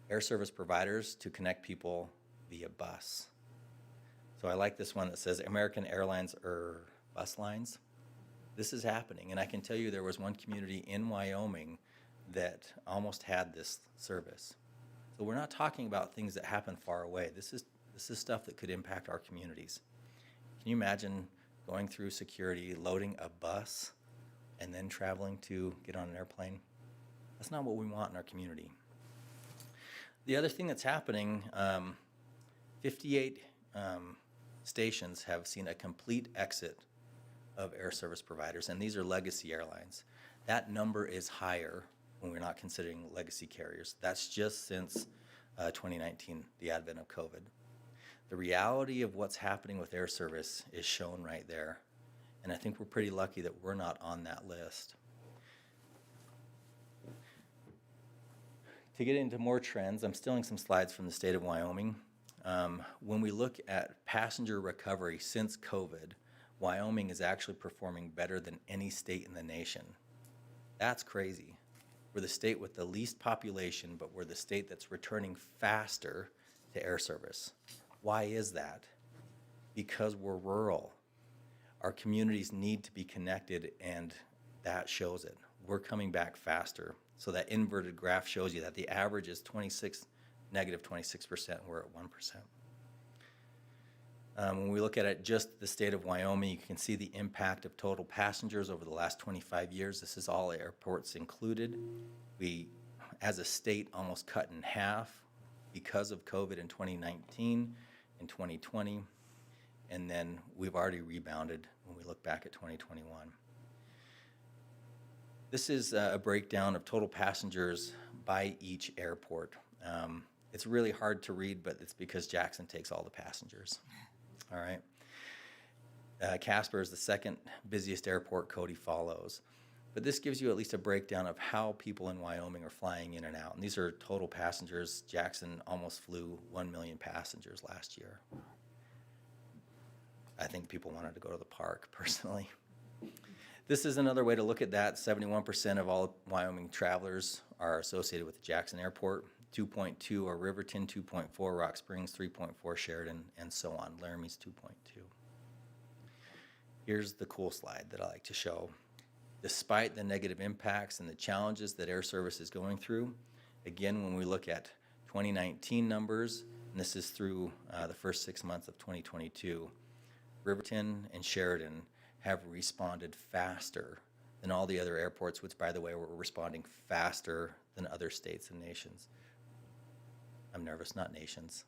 air service providers to connect people via bus. So I like this one that says American Airlines or bus lines. This is happening, and I can tell you there was one community in Wyoming that almost had this service. So we're not talking about things that happen far away. This is stuff that could impact our communities. Can you imagine going through security, loading a bus, and then traveling to get on an airplane? That's not what we want in our community. The other thing that's happening, 58 stations have seen a complete exit of air service providers, and these are legacy airlines. That number is higher when we're not considering legacy carriers. That's just since 2019, the advent of COVID. The reality of what's happening with air service is shown right there, and I think we're pretty lucky that we're not on that list. To get into more trends, I'm stealing some slides from the state of Wyoming. When we look at passenger recovery since COVID, Wyoming is actually performing better than any state in the nation. That's crazy. We're the state with the least population, but we're the state that's returning faster to air service. Why is that? Because we're rural. Our communities need to be connected, and that shows it. We're coming back faster. So that inverted graph shows you that the average is negative 26%, and we're at 1%. When we look at it, just the state of Wyoming, you can see the impact of total passengers over the last 25 years. This is all airports included. We, as a state, almost cut in half because of COVID in 2019 and 2020, and then we've already rebounded when we look back at 2021. This is a breakdown of total passengers by each airport. It's really hard to read, but it's because Jackson takes all the passengers. All right. Casper is the second busiest airport. Cody follows. But this gives you at least a breakdown of how people in Wyoming are flying in and out. And these are total passengers. Jackson almost flew 1 million passengers last year. I think people wanted to go to the park, personally. This is another way to look at that. 71% of all Wyoming travelers are associated with the Jackson Airport. 2.2 are Riverton, 2.4 Rock Springs, 3.4 Sheridan, and so on. Laramie's 2.2. Here's the cool slide that I like to show. Despite the negative impacts and the challenges that air service is going through, again, when we look at 2019 numbers, and this is through the first 6 months of 2022, Riverton and Sheridan have responded faster than all the other airports, which, by the way, were responding faster than other states and nations. I'm nervous, not nations.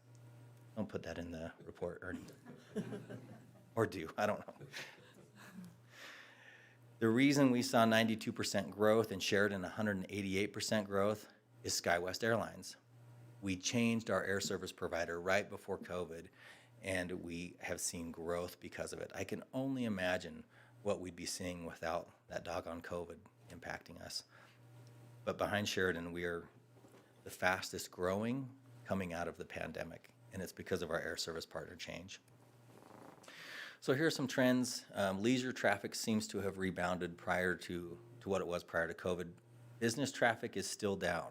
Don't put that in the report, or do, I don't know. The reason we saw 92% growth and Sheridan 188% growth is SkyWest Airlines. We changed our air service provider right before COVID, and we have seen growth because of it. I can only imagine what we'd be seeing without that doggone COVID impacting us. But behind Sheridan, we are the fastest growing coming out of the pandemic, and it's because of our air service partner change. So here are some trends. Leisure traffic seems to have rebounded prior to what it was prior to COVID. Business traffic is still down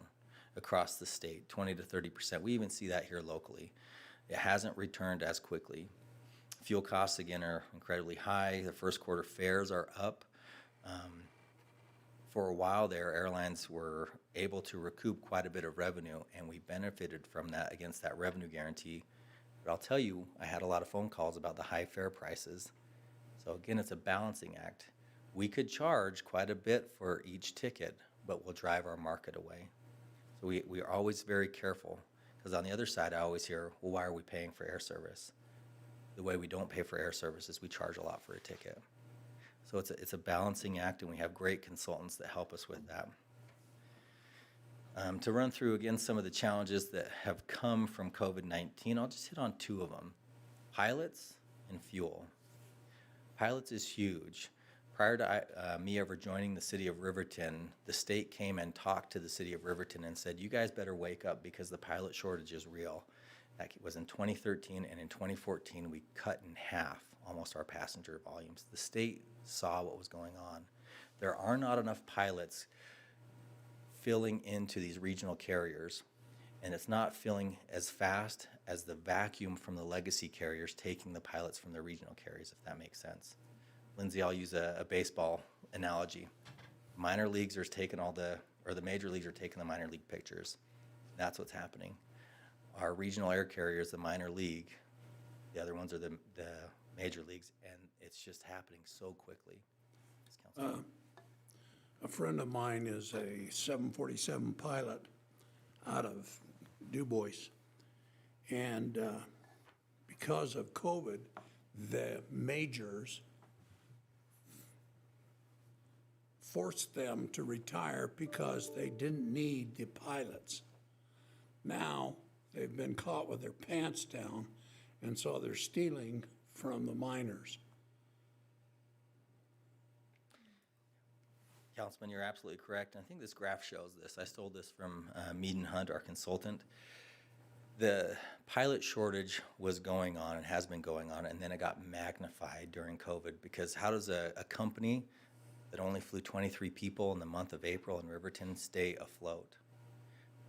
across the state, 20 to 30%. We even see that here locally. It hasn't returned as quickly. Fuel costs, again, are incredibly high. The first quarter fares are up. For a while there, airlines were able to recoup quite a bit of revenue, and we benefited from that against that revenue guarantee. But I'll tell you, I had a lot of phone calls about the high fare prices. So again, it's a balancing act. We could charge quite a bit for each ticket, but we'll drive our market away. So we are always very careful, because on the other side, I always hear, well, why are we paying for air service? The way we don't pay for air service is we charge a lot for a ticket. So it's a balancing act, and we have great consultants that help us with that. To run through, again, some of the challenges that have come from COVID-19, I'll just hit on two of them. Pilots and fuel. Pilots is huge. Prior to me ever joining the city of Riverton, the state came and talked to the city of Riverton and said, you guys better wake up because the pilot shortage is real. That was in 2013, and in 2014, we cut in half almost our passenger volumes. The state saw what was going on. There are not enough pilots filling into these regional carriers, and it's not filling as fast as the vacuum from the legacy carriers taking the pilots from the regional carriers, if that makes sense. Lindsay, I'll use a baseball analogy. Minor leagues are taking the major leagues are taking the minor league pictures. That's what's happening. Our regional air carriers, the minor league, the other ones are the major leagues, and it's just happening so quickly. A friend of mine is a 747 pilot out of Du Bois, and because of COVID, the majors forced them to retire because they didn't need the pilots. Now, they've been caught with their pants down, and so they're stealing from the miners. Councilman, you're absolutely correct. I think this graph shows this. I stole this from Mead and Hunt, our consultant. The pilot shortage was going on and has been going on, and then it got magnified during COVID, because how does a company that only flew 23 people in the month of April in Riverton stay afloat?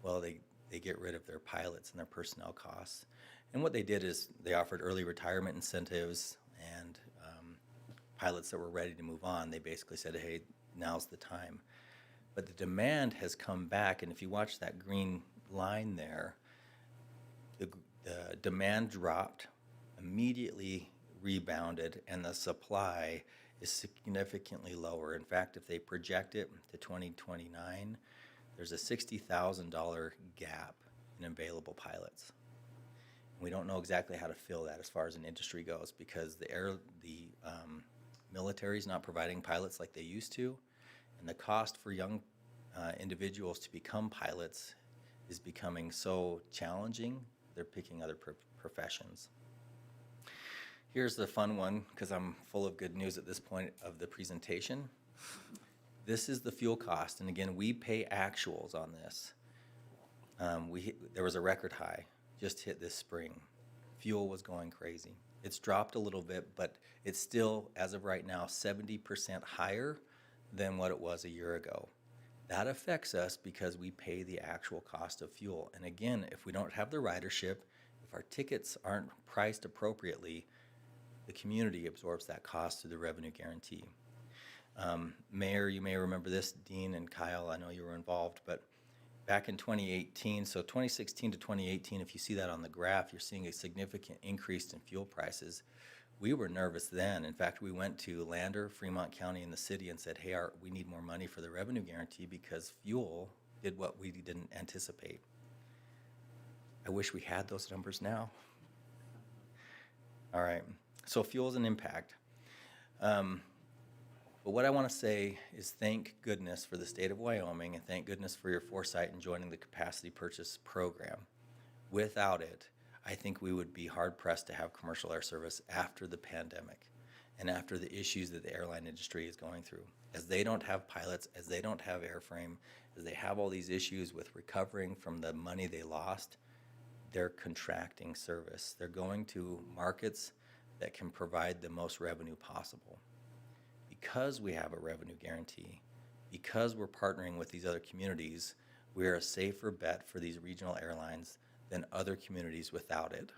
Well, they get rid of their pilots and their personnel costs. And what they did is they offered early retirement incentives, and pilots that were ready to move on, they basically said, hey, now's the time. But the demand has come back, and if you watch that green line there, the demand dropped, immediately rebounded, and the supply is significantly lower. In fact, if they project it to 2029, there's a $60,000 gap in available pilots. We don't know exactly how to fill that as far as an industry goes, because the military is not providing pilots like they used to, and the cost for young individuals to become pilots is becoming so challenging, they're picking other professions. Here's the fun one, because I'm full of good news at this point of the presentation. This is the fuel cost, and again, we pay actuals on this. There was a record high just hit this spring. Fuel was going crazy. It's dropped a little bit, but it's still, as of right now, 70% higher than what it was a year ago. That affects us because we pay the actual cost of fuel. And again, if we don't have the ridership, if our tickets aren't priced appropriately, the community absorbs that cost through the revenue guarantee. Mayor, you may remember this, Dean and Kyle, I know you were involved, but back in 2018, so 2016 to 2018, if you see that on the graph, you're seeing a significant increase in fuel prices. We were nervous then. In fact, we went to Lander, Fremont County, and the city and said, hey, we need more money for the revenue guarantee because fuel did what we didn't anticipate. I wish we had those numbers now. All right, so fuel is an impact. But what I want to say is thank goodness for the state of Wyoming, and thank goodness for your foresight in joining the capacity purchase program. Without it, I think we would be hard-pressed to have commercial air service after the pandemic and after the issues that the airline industry is going through. As they don't have pilots, as they don't have airframe, as they have all these issues with recovering from the money they lost, they're contracting service. They're going to markets that can provide the most revenue possible. Because we have a revenue guarantee, because we're partnering with these other communities, we're a safer bet for these regional airlines than other communities without it.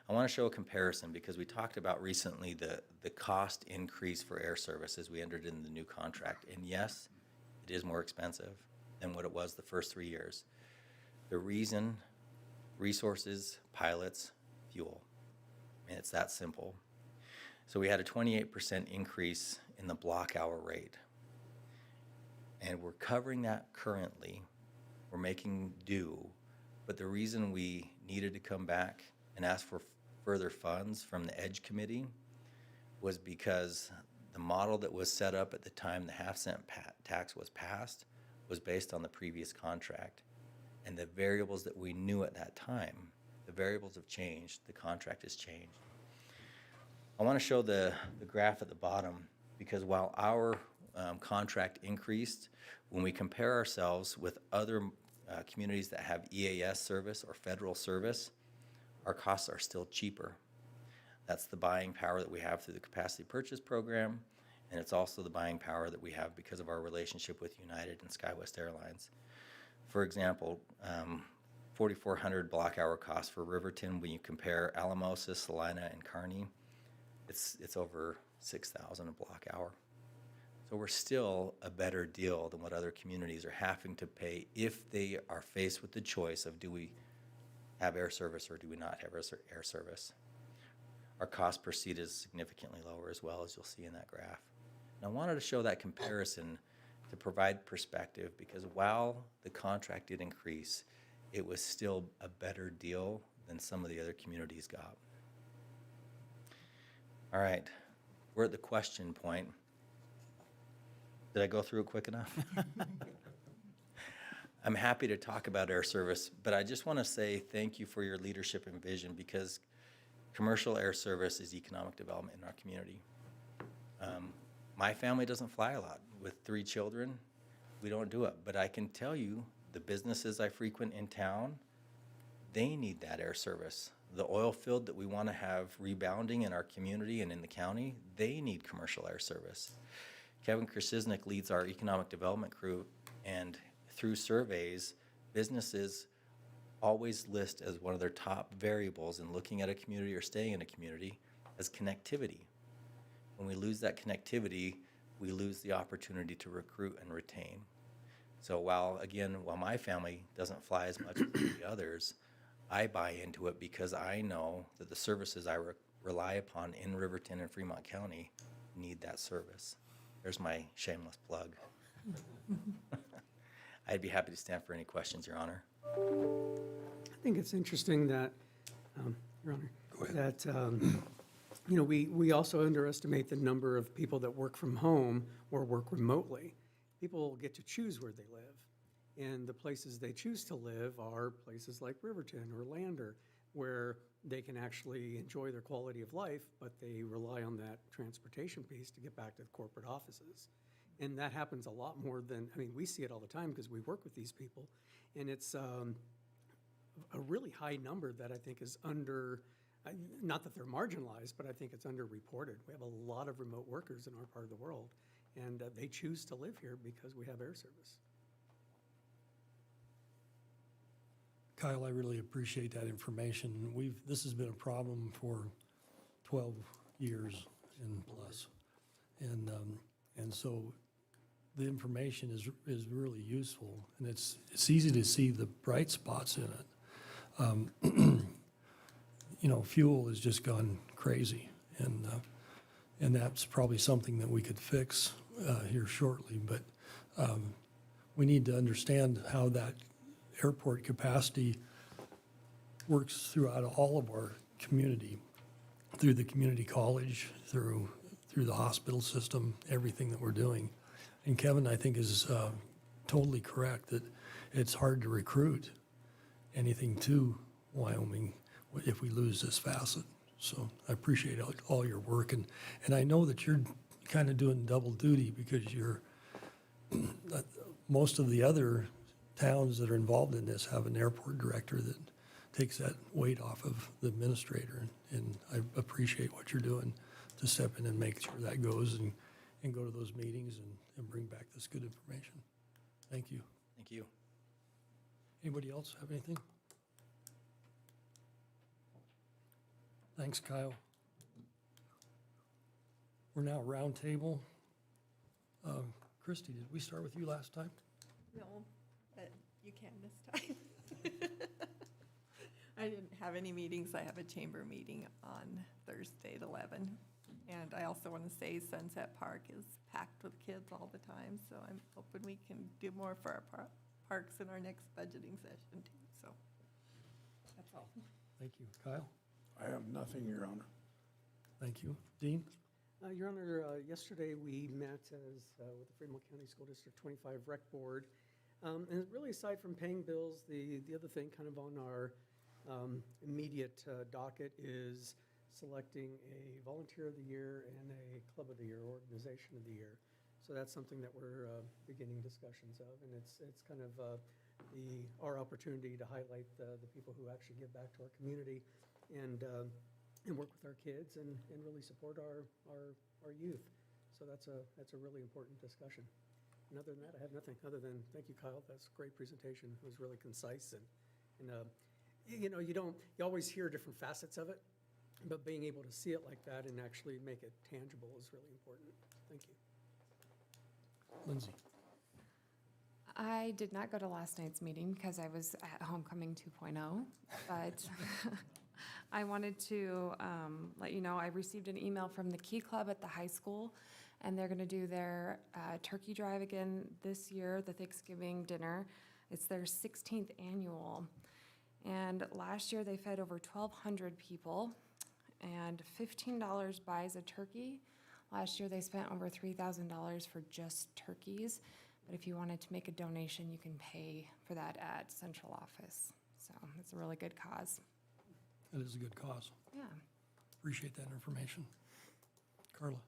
I want to show a comparison because we talked about recently the cost increase for air service as we entered in the new contract. And yes, it is more expensive than what it was the first 3 years. The reason, resources, pilots, fuel. I mean, it's that simple. So we had a 28% increase in the block hour rate. And we're covering that currently. We're making do. But the reason we needed to come back and ask for further funds from the EDGE committee was because the model that was set up at the time the half-cent tax was passed was based on the previous contract. And the variables that we knew at that time, the variables have changed, the contract has changed. I want to show the graph at the bottom because while our contract increased, when we compare ourselves with other communities that have EAS service or federal service, our costs are still cheaper. That's the buying power that we have through the capacity purchase program, and it's also the buying power that we have because of our relationship with United and SkyWest Airlines. For example, 4,400 block hour cost for Riverton when you compare Alamosa, Salina, and Kearney. It's over 6,000 a block hour. So we're still a better deal than what other communities are having to pay if they are faced with the choice of do we have air service or do we not have air service. Our cost per seat is significantly lower as well, as you'll see in that graph. And I wanted to show that comparison to provide perspective because while the contract did increase, it was still a better deal than some of the other communities got. All right, we're at the question point. Did I go through it quick enough? I'm happy to talk about air service, but I just want to say thank you for your leadership and vision, because commercial air service is economic development in our community. My family doesn't fly a lot. With 3 children, we don't do it. But I can tell you, the businesses I frequent in town, they need that air service. The oil field that we want to have rebounding in our community and in the county, they need commercial air service. Kevin Krasiznik leads our economic development crew, and through surveys, businesses always list as one of their top variables in looking at a community or staying in a community as connectivity. When we lose that connectivity, we lose the opportunity to recruit and retain. So while my family doesn't fly as much as the others, I buy into it because I know that the services I rely upon in Riverton and Fremont County need that service. There's my shameless plug. I'd be happy to stand for any questions, Your Honor. I think it's interesting that, Your Honor, that, we also underestimate the number of people that work from home or work remotely. People get to choose where they live, and the places they choose to live are places like Riverton or Lander, where they can actually enjoy their quality of life, but they rely on that transportation piece to get back to the corporate offices. And that happens a lot more than, we see it all the time because we work with these people, and it's a really high number that I think is not that they're marginalized, but I think it's underreported. We have a lot of remote workers in our part of the world, and they choose to live here because we have air service. Kyle, I really appreciate that information. This has been a problem for 12 years and plus. And so the information is really useful, and it's easy to see the bright spots in it. Fuel has just gone crazy, and that's probably something that we could fix here shortly, but we need to understand how that airport capacity works throughout all of our community, through the community college, through the hospital system, everything that we're doing. And Kevin, I think, is totally correct that it's hard to recruit anything to Wyoming if we lose this facet. So I appreciate all your work, and I know that you're kind of doing double duty because most of the other towns that are involved in this have an airport director that takes that weight off of the administrator, and I appreciate what you're doing to step in and make sure that goes and go to those meetings and bring back this good information. Thank you. Thank you. Anybody else have anything? Thanks, Kyle. We're now roundtable. Christie, did we start with you last time? No, but you can this time. I didn't have any meetings. I have a chamber meeting on Thursday at 11. And I also want to say Sunset Park is packed with kids all the time, so I'm hoping we can do more for our parks in our next budgeting session too, so that's all. Thank you. Kyle? I have nothing, Your Honor. Thank you. Dean? Your Honor, yesterday we met with the Fremont County School District 25 Rec Board. And really, aside from paying bills, the other thing kind of on our immediate docket is selecting a Volunteer of the Year and a Club of the Year, Organization of the Year. So that's something that we're beginning discussions of, and it's kind of our opportunity to highlight the people who actually give back to our community and work with our kids and really support our youth. So that's a really important discussion. And other than that, I have nothing other than thank you, Kyle. That's a great presentation. It was really concise and you always hear different facets of it, but being able to see it like that and actually make it tangible is really important. Thank you. Lindsay? I did not go to last night's meeting because I was at Homecoming 2.0, but I wanted to let you know I received an email from the Key Club at the high school, and they're going to do their turkey drive again this year, the Thanksgiving dinner. It's their 16th annual, and last year they fed over 1,200 people, and $15 buys a turkey. Last year, they spent over $3,000 for just turkeys, but if you wanted to make a donation, you can pay for that at central office. So it's a really good cause. It is a good cause. Yeah. Appreciate that information. Carla?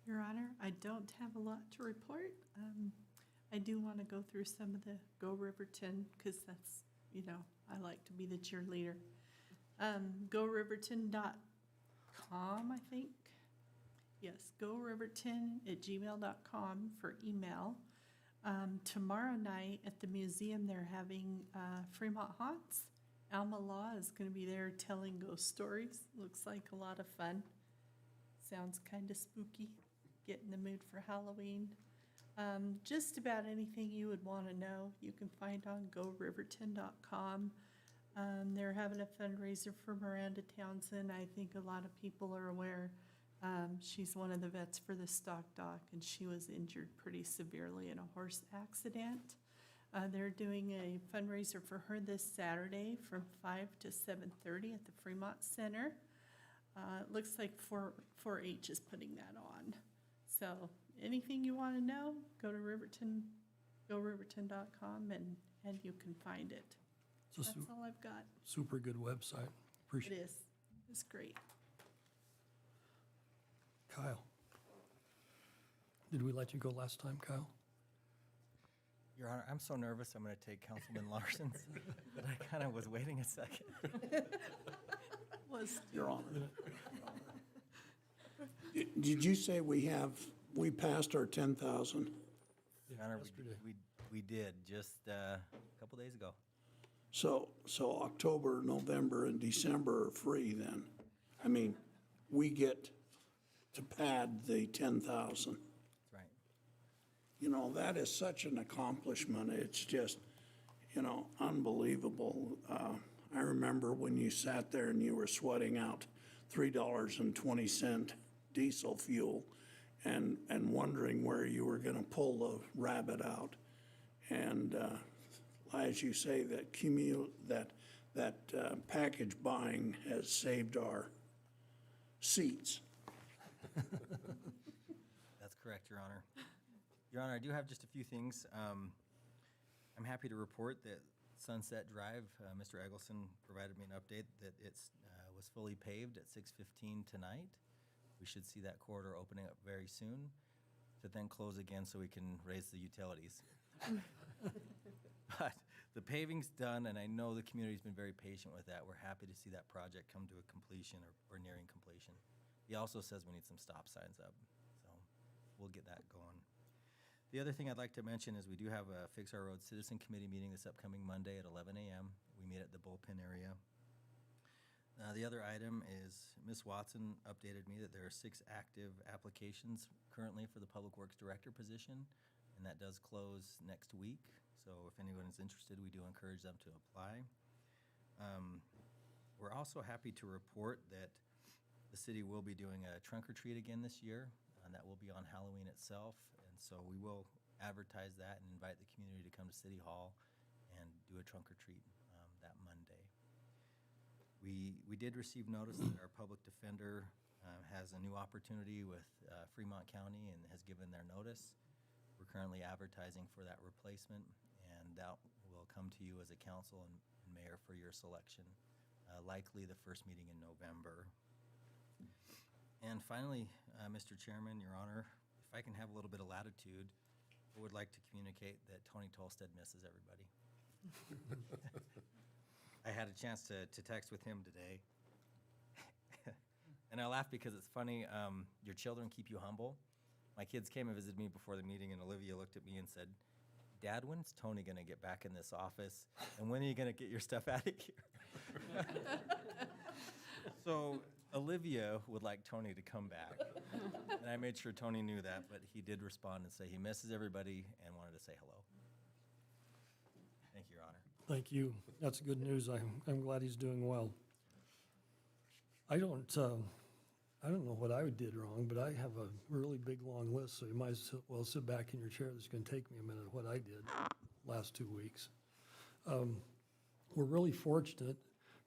Your Honor, I don't have a lot to report. I do want to go through some of the Go Riverton, because that's, you know, I like to be the cheerleader. GoRiverton.com, I think. Yes, goriverton@gmail.com for email. Tomorrow night at the museum, they're having Fremont Haunts. Alma Law is going to be there telling ghost stories. Looks like a lot of fun. Sounds kind of spooky. Get in the mood for Halloween. Just about anything you would want to know, you can find on goriverton.com. They're having a fundraiser for Miranda Townsend. I think a lot of people are aware. She's one of the vets for the Stock Dock, and she was injured pretty severely in a horse accident. They're doing a fundraiser for her this Saturday from 5 to 7:30 at the Fremont Center. It looks like 4-H is putting that on. So anything you want to know, go to goriverton.com, and you can find it. That's all I've got. Super good website. Appreciate it. It is. It's great. Kyle? Did we let you go last time, Kyle? Your Honor, I'm so nervous I'm going to take Councilman Larson's, but I kind of was waiting a second. Your Honor. Did you say we passed our 10,000? Your Honor, Yesterday. we did just a couple days ago. So October, November, and December are free then? I mean, we get to pad the 10,000. That's right. You know, that is such an accomplishment. It's just, you know, unbelievable. I remember when you sat there and you were sweating out $3.20 diesel fuel and wondering where you were going to pull the rabbit out. And as you say, that package buying has saved our seats. That's correct, Your Honor. Your Honor, I do have just a few things. I'm happy to report that Sunset Drive, Mr. Eggleston provided me an update that it was fully paved at 6:15 tonight. We should see that corridor opening up very soon to then close again so we can raise the utilities. But the paving's done, and I know the community's been very patient with that. We're happy to see that project come to a completion or nearing completion. He also says we need some stop signs up, so we'll get that going. The other thing I'd like to mention is we do have a Fix Our Road Citizen Committee meeting this upcoming Monday at 11 a.m. We meet at the bullpen area. The other item is Ms. Watson updated me that there are 6 active applications currently for the Public Works Director position, and that does close next week. So if anyone is interested, we do encourage them to apply. We're also happy to report that the city will be doing a trunk or treat again this year, and that will be on Halloween itself. And so we will advertise that and invite the community to come to City Hall and do a trunk or treat that Monday. We did receive notice that our public defender has a new opportunity with Fremont County and has given their notice. We're currently advertising for that replacement, and that will come to you as a council and mayor for your selection, likely the first meeting in November. And finally, Mr. Chairman, Your Honor, if I can have a little bit of latitude, I would like to communicate that Tony Tolstead misses everybody. I had a chance to text with him today. And I laugh because it's funny, your children keep you humble. My kids came and visited me before the meeting, and Olivia looked at me and said, "Dad, when's Tony going to get back in this office? And when are you going to get your stuff out of here?" So Olivia would like Tony to come back. And I made sure Tony knew that, but he did respond and say he misses everybody and wanted to say hello. Thank you, Your Honor. Thank you. That's good news. I'm glad he's doing well. I don't know what I did wrong, but I have a really big, long list, so you might as well sit back in your chair. It's going to take me a minute what I did last 2 weeks. We're really fortunate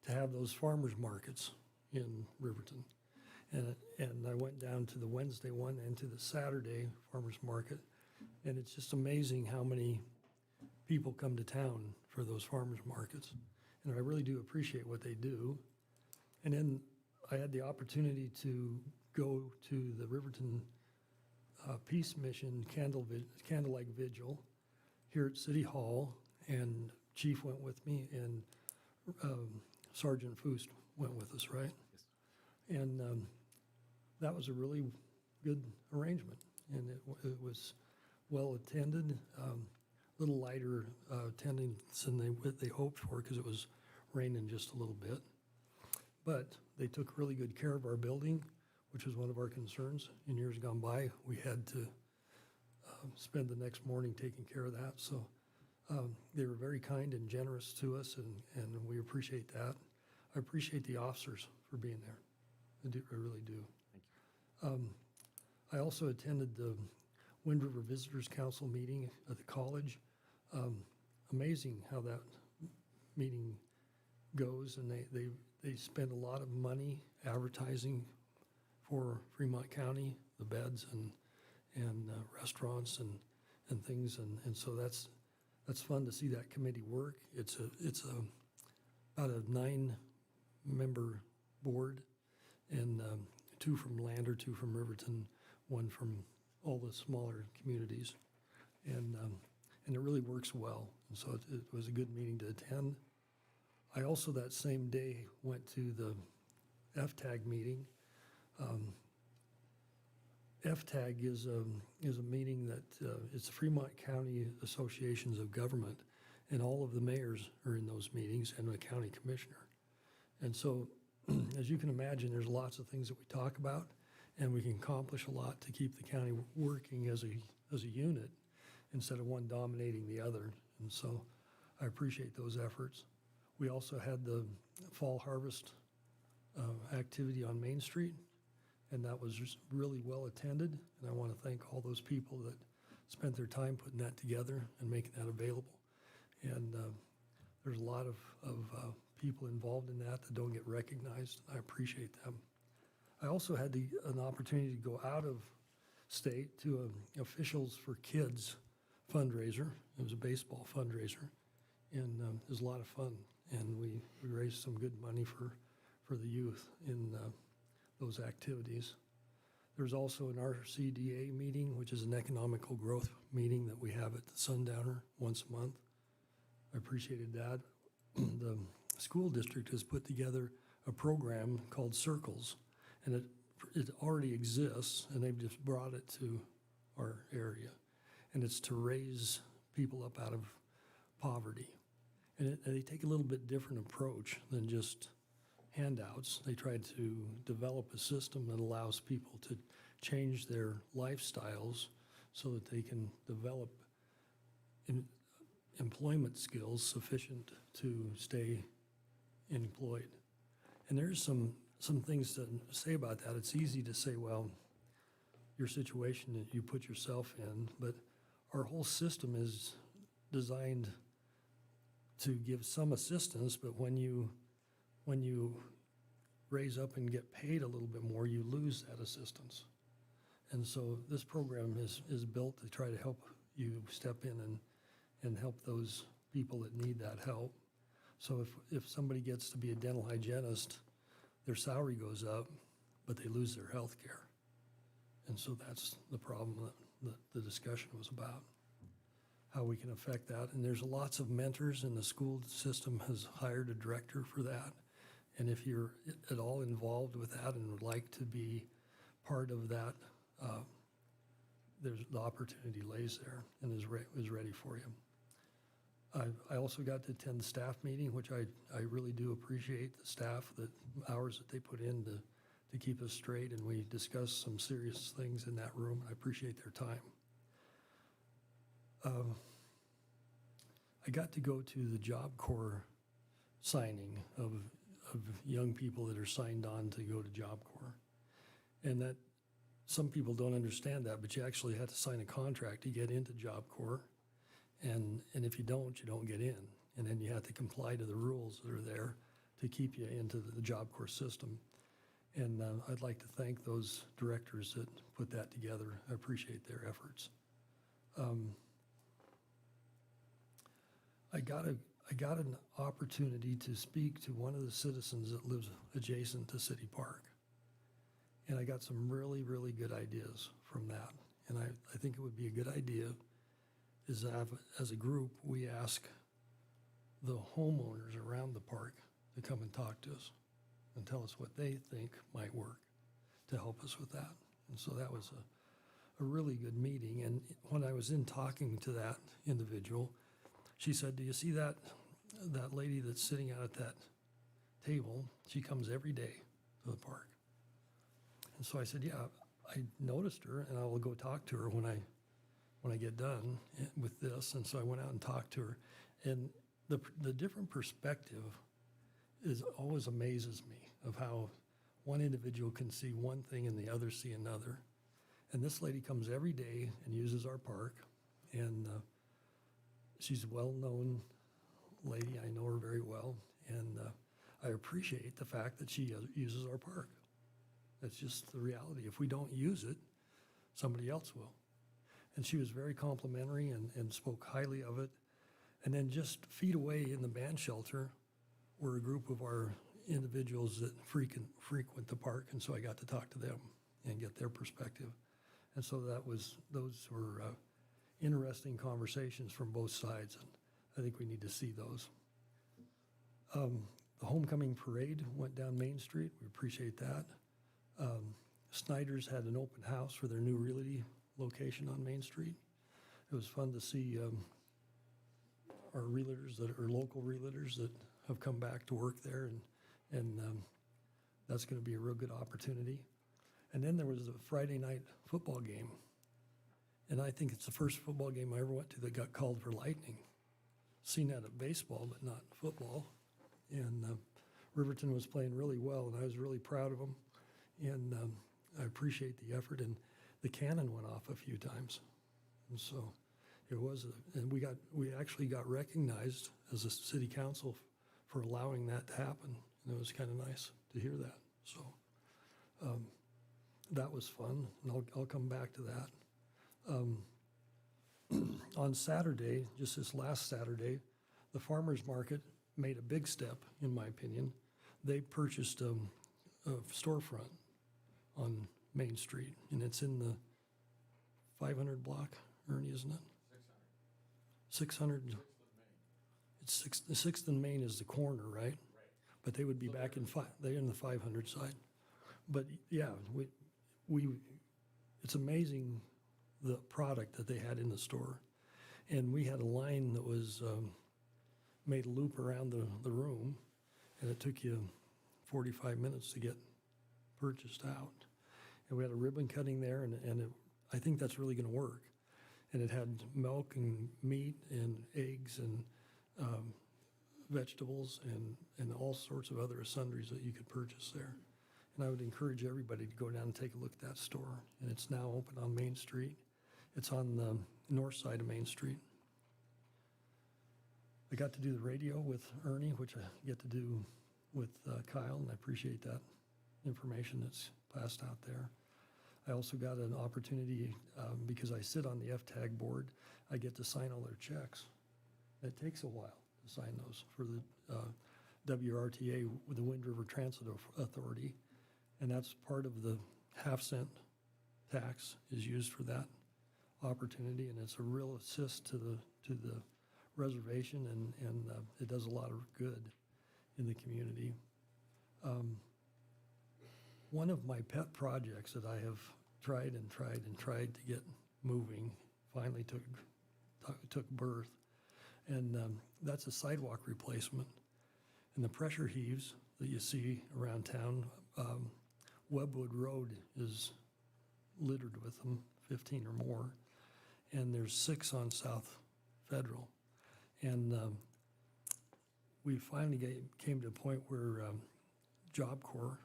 to have those farmers markets in Riverton. And I went down to the Wednesday one and to the Saturday farmer's market. And it's just amazing how many people come to town for those farmers markets. And I really do appreciate what they do. And then I had the opportunity to go to the Riverton Peace Mission candlelight vigil here at City Hall, and Chief went with me, and Sergeant Foost went with us, right? Yes. And that was a really good arrangement, and it was well attended. Little lighter attendance than they hoped for because it was raining just a little bit. But they took really good care of our building, which was one of our concerns. In years gone by, we had to spend the next morning taking care of that. So they were very kind and generous to us, and we appreciate that. I appreciate the officers for being there. I really do. Thank you. I also attended the Wind River Visitors Council meeting at the college. Amazing how that meeting goes, and they spend a lot of money advertising for Fremont County, the beds and restaurants and things, and so that's fun to see that committee work. It's about a 9-member board, and 2 from Lander, 2 from Riverton, 1 from all the smaller communities, and it really works well. And so it was a good meeting to attend. I also that same day went to the FTAG meeting. FTAG is a meeting that it's the Fremont County Associations of Government, and all of the mayors are in those meetings and the county commissioner. And so, as you can imagine, there's lots of things that we talk about, and we can accomplish a lot to keep the county working as a unit instead of one dominating the other. And so I appreciate those efforts. We also had the fall harvest activity on Main Street, and that was just really well attended. And I want to thank all those people that spent their time putting that together and making that available. And there's a lot of people involved in that don't get recognized. I appreciate them. I also had an opportunity to go out of state to Officials for Kids fundraiser. It was a baseball fundraiser, and it was a lot of fun. And we raised some good money for the youth in those activities. There's also an RCDA meeting, which is an economical growth meeting that we have at the Sundowner once a month. I appreciated that. The school district has put together a program called Circles, and it already exists, and they've just brought it to our area. And it's to raise people up out of poverty. And they take a little bit different approach than just handouts. They try to develop a system that allows people to change their lifestyles so that they can develop employment skills sufficient to stay employed. And there's some things to say about that. It's easy to say, well, your situation that you put yourself in, but our whole system is designed to give some assistance, but when you raise up and get paid a little bit more, you lose that assistance. And so this program is built to try to help you step in and help those people that need that help. So if somebody gets to be a dental hygienist, their salary goes up, but they lose their health care. And so that's the problem that the discussion was about, how we can affect that. And there's lots of mentors, and the school system has hired a director for that. And if you're at all involved with that and would like to be part of that, the opportunity lays there and is ready for you. I also got to attend the staff meeting, which I really do appreciate the staff, the hours that they put in to keep us straight, and we discussed some serious things in that room. I appreciate their time. I got to go to the Job Corps signing of young people that are signed on to go to Job Corps. And that some people don't understand that, but you actually have to sign a contract to get into Job Corps. And if you don't get in. And then you have to comply to the rules that are there to keep you into the Job Corps system. And I'd like to thank those directors that put that together. I appreciate their efforts. I got an opportunity to speak to one of the citizens that lives adjacent to City Park. And I got some really, really good ideas from that. And I think it would be a good idea is to have, as a group, we ask the homeowners around the park to come and talk to us and tell us what they think might work to help us with that. And so that was a really good meeting. And when I was in talking to that individual, she said, do you see that lady that's sitting out at that table? She comes every day to the park. And so I said, yeah, I noticed her, and I will go talk to her when I get done with this. And so I went out and talked to her. And the different perspective always amazes me of how one individual can see one thing and the other see another. And this lady comes every day and uses our park. And she's a well-known lady. I know her very well. And I appreciate the fact that she uses our park. That's just the reality. If we don't use it, somebody else will. And she was very complimentary and spoke highly of it. And then just feet away in the band shelter were a group of our individuals that frequent the park. And so I got to talk to them and get their perspective. And so those were interesting conversations from both sides. And I think we need to see those. The homecoming parade went down Main Street. We appreciate that. Snyder's had an open house for their new realty location on Main Street. It was fun to see our realtors that are local realtors that have come back to work there, and that's going to be a real good opportunity. And then there was a Friday night football game, and I think it's the first football game I ever went to that got called for lightning. Seen that at baseball, but not football. And Riverton was playing really well, and I was really proud of them. And I appreciate the effort. And the cannon went off a few times, and so it was. And we actually got recognized as a city council for allowing that to happen. And it was kind of nice to hear that. So that was fun, and I'll come back to that. On Saturday, just this last Saturday, the farmers market made a big step, in my opinion. They purchased a storefront on Main Street, and it's in the 500 block, Ernie, isn't it? 600. It's 6th and Main is the corner, right? Right. But they would be back they're in the 500 side. But yeah, it's amazing the product that they had in the store. And we had a line that was made a loop around the room, and it took you 45 minutes to get purchased out. And we had a ribbon cutting there, and I think that's really going to work. And it had milk and meat and eggs and vegetables and all sorts of other sundries that you could purchase there. And I would encourage everybody to go down and take a look at that store. And it's now open on Main Street. It's on the north side of Main Street. I got to do the radio with Ernie, which I get to do with Kyle, and I appreciate that information that's passed out there. I also got an opportunity, because I sit on the FTAG board, I get to sign all their checks. It takes a while to sign those for the WRTA, with the Wind River Transit Authority, and that's part of the half-cent tax is used for that opportunity, and it's a real assist to the reservation, and it does a lot of good in the community. One of my pet projects that I have tried to get moving finally took birth, and that's a sidewalk replacement. And the pressure heaves that you see around town, Webwood Road is littered with them, 15 or more, and there's 6 on South Federal. And we finally came to a point where Job Corps,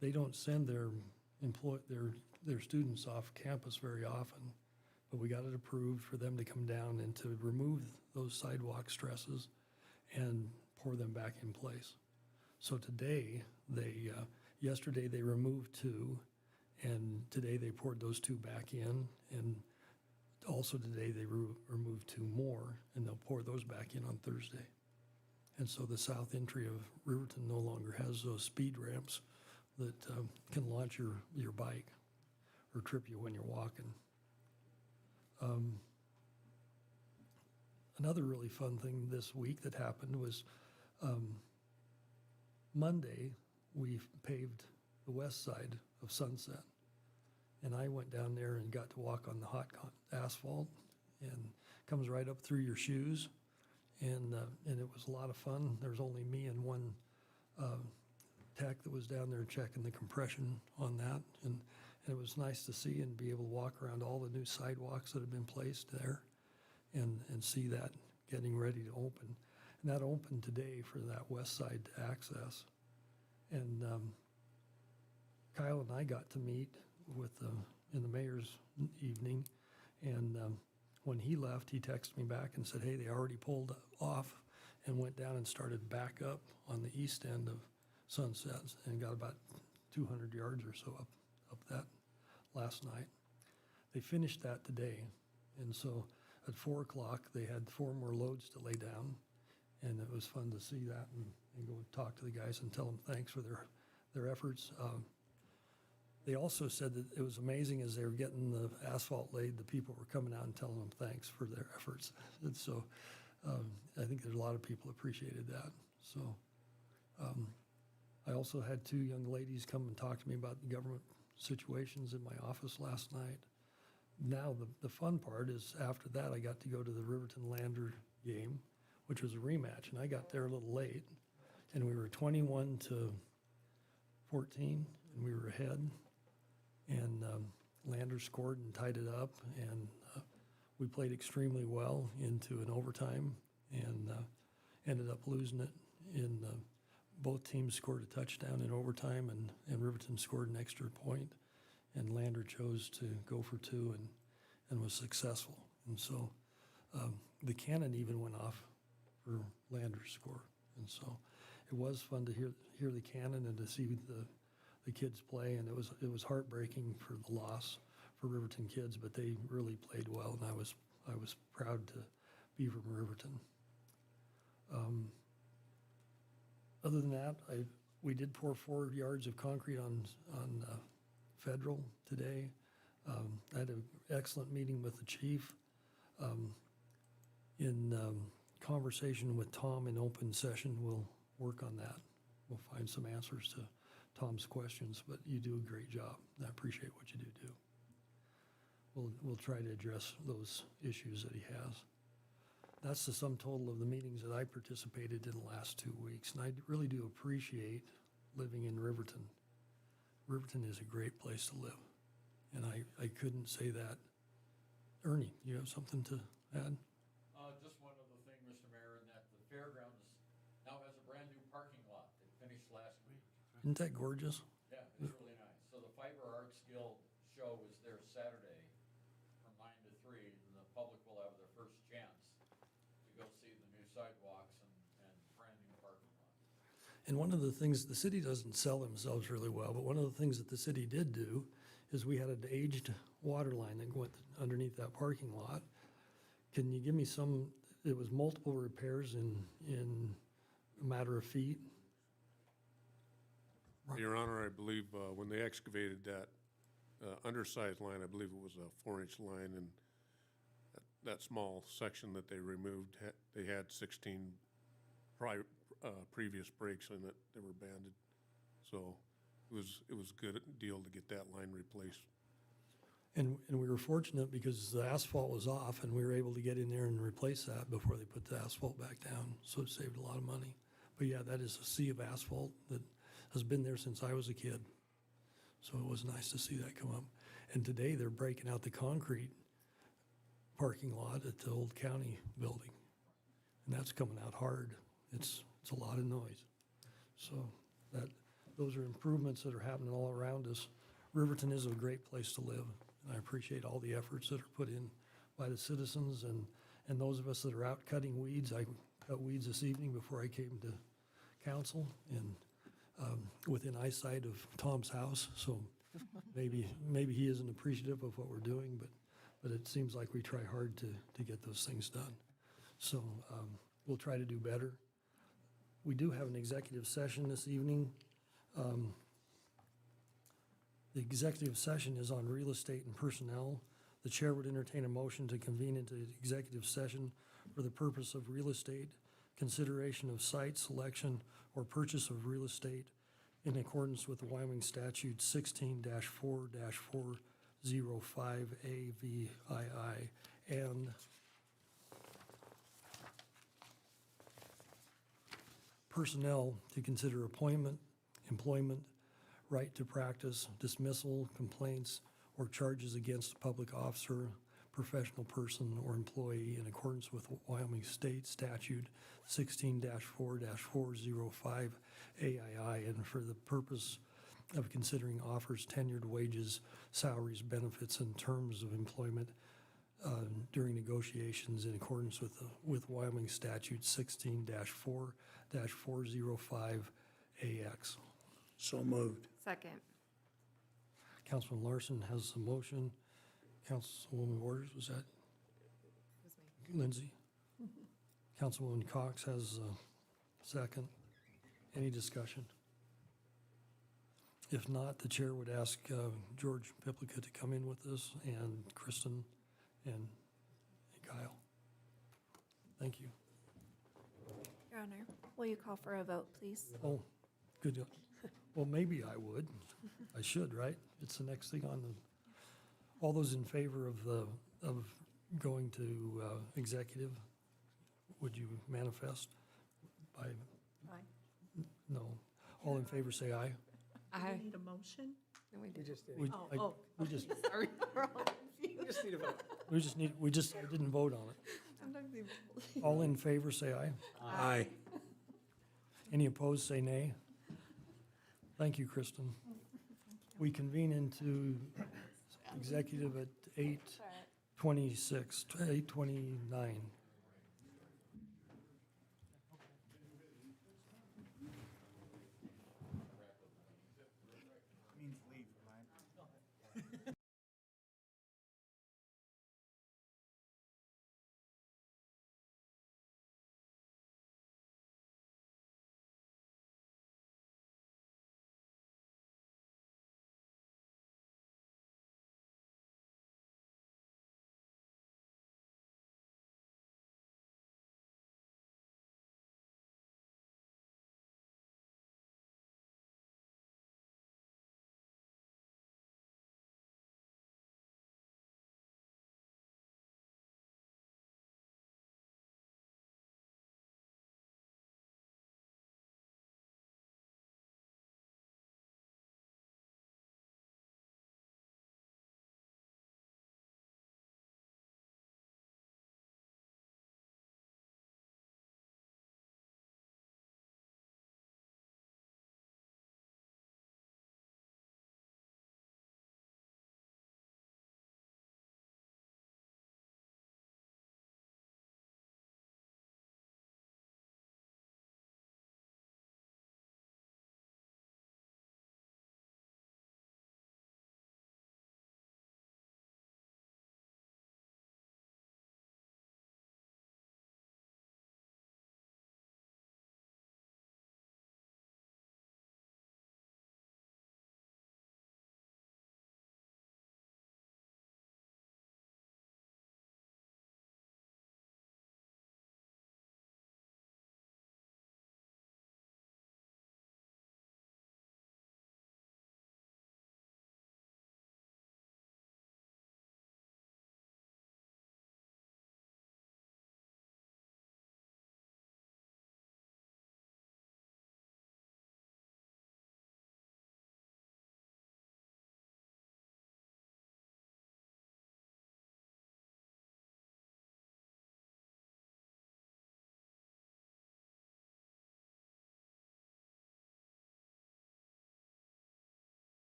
they don't send their students off campus very often, but we got it approved for them to come down and to remove those sidewalk stresses and pour them back in place. So today, they Yesterday, they removed 2, and today they poured those 2 back in, and also today they removed 2 more, and they'll pour those back in on Thursday. And so the south entry of Riverton no longer has those speed ramps that can launch your bike or trip you when you're walking. Another really fun thing this week that happened was Monday, we paved the west side of Sunset. And I went down there and got to walk on the hot asphalt, and comes right up through your shoes. And it was a lot of fun. There was only me and one tech that was down there checking the compression on that. And it was nice to see and be able to walk around all the new sidewalks that have been placed there and see that getting ready to open. And that opened today for that west side access. And Kyle and I got to meet with in the mayor's evening, and when he left, he texted me back and said, hey, they already pulled off and went down and started back up on the east end of Sunset and got about 200 yards or so up that last night. They finished that today, and so at 4 o'clock, they had 4 more loads to lay down, and it was fun to see that and go talk to the guys and tell them thanks for their efforts. They also said that it was amazing as they were getting the asphalt laid, the people were coming out and telling them thanks for their efforts. And so I think there's a lot of people appreciated that. So I also had 2 young ladies come and talk to me about the government situations in my office last night. Now the fun part is after that I got to go to the Riverton Lander game, which was a rematch, and I got there a little late, and we were 21-14, and we were ahead. And Lander scored and tied it up, and we played extremely well into an overtime and ended up losing it. Both teams scored a touchdown in overtime, and Riverton scored an extra point, and Lander chose to go for 2 and was successful. And so the cannon even went off for Lander's score. And so it was fun to hear the cannon and to see the kids play, and it was heartbreaking for the loss for Riverton kids, but they really played well, and I was proud to be from Riverton. Other than that, we did pour 4 yards of concrete on Federal today. I had an excellent meeting with the chief. In conversation with Tom in open session, we'll work on that. We'll find some answers to Tom's questions, but you do a great job. I appreciate what you do. We'll try to address those issues that he has. That's the sum total of the meetings that I participated in the last 2 weeks, and I really do appreciate living in Riverton. Riverton is a great place to live, and I couldn't say that. Ernie, you have something to add? Just one other thing, Mr. Mayor, in that the fairgrounds now has a brand-new parking lot. It finished last week. Isn't that gorgeous? Yeah, it's really nice. So the Fiber Arts Guild show is there Saturday from 9 to 3, and the public will have their first chance to go see the new sidewalks and brand-new parking lot. And one of the things, the city doesn't sell themselves really well, but one of the things that the city did do is we had an aged water line that went underneath that parking lot. Can you give me it was multiple repairs in a matter of feet? Your Honor, I believe when they excavated that undersized line, I believe it was a 4-inch line, and that small section that they removed, they had 16 previous breaks in it that were banded. So it was a good deal to get that line replaced. And we were fortunate because the asphalt was off, and we were able to get in there and replace that before they put the asphalt back down, so it saved a lot of money. But yeah, that is a sea of asphalt that has been there since I was a kid. So it was nice to see that come up. And today they're breaking out the concrete parking lot at the old county building. And that's coming out hard. It's a lot of noise. So those are improvements that are happening all around us. Riverton is a great place to live, and I appreciate all the efforts that are put in by the citizens and those of us that are out cutting weeds. I cut weeds this evening before I came to council, and within eyesight of Tom's house, so maybe he isn't appreciative of what we're doing, but it seems like we try hard to get those things done. So we'll try to do better. We do have an executive session this evening. The executive session is on real estate and personnel. The chair would entertain a motion to convene into executive session for the purpose of real estate, consideration of site selection or purchase of real estate in accordance with the Wyoming statute 16-4-405 AVII and personnel to consider appointment, employment, right to practice, dismissal, complaints, or charges against a public officer, professional person, or employee in accordance with Wyoming State Statute 16-4-405 AII, and for the purpose of considering offers, tenured wages, salaries, benefits, and terms of employment during negotiations in accordance with Wyoming Statute 16-4-405 AX. So moved. Second. Councilman Larson has a motion. Councilwoman Waters, was that Lindsay? Councilwoman Cox has a second. Any discussion? If not, the chair would ask George Piplica to come in with us, and Kristen and Kyle. Thank you. Your Honor, will you call for a vote, please? Oh, good. Well, maybe I would. I should, right? It's the next thing on the, all those in favor of going to executive, would you manifest by? Aye. No. All in favor, say aye. Do we need a motion? No, we We did. just did. We- Oh, I- oh, we just- sorry, we're all confused. We just need a vote. I didn't vote on it. Sometimes they- All in favor, say aye. Aye. Any opposed, say nay. Thank you, Kristen. We convene into executive at 8:29.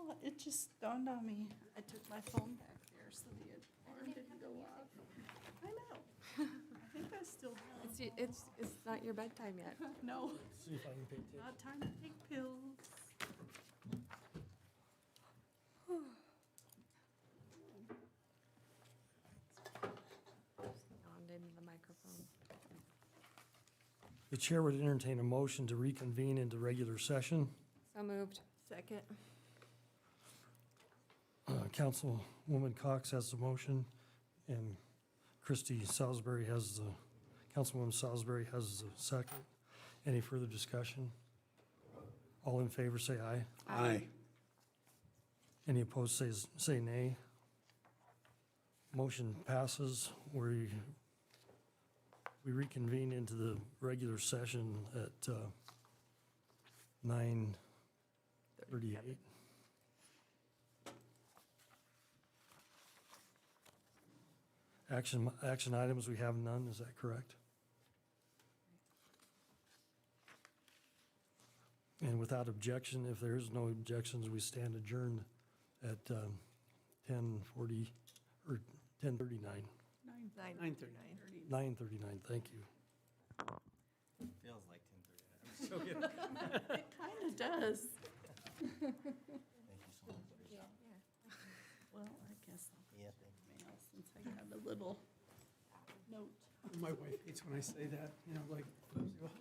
Oh, it just dawned on me. I took my phone back there, so the alarm didn't go off. I know. I think I still have. It's not your bedtime yet. No, See if I can pay attention. not time to take pills. Yawned into the microphone. The chair would entertain a motion to reconvene into regular session. So moved. Second. Councilwoman Cox has the motion, and Christie Salisbury has the, Councilwoman Salisbury has the second. Any further discussion? All in favor, say aye. Aye. Any opposed, say nay. Motion passes. We reconvene into the regular session at 9:38. Action items, we have none, is that correct? And without objection, if there is no objections, we stand adjourned at 10:40, or 10:39. 9:30. 9:39, thank you. Feels like 10:30. I'm so good. It kind of does. Thank you so much. Well, I guess I'll Yeah, check mail since I got a little note. My wife hates when I say that, you know, like,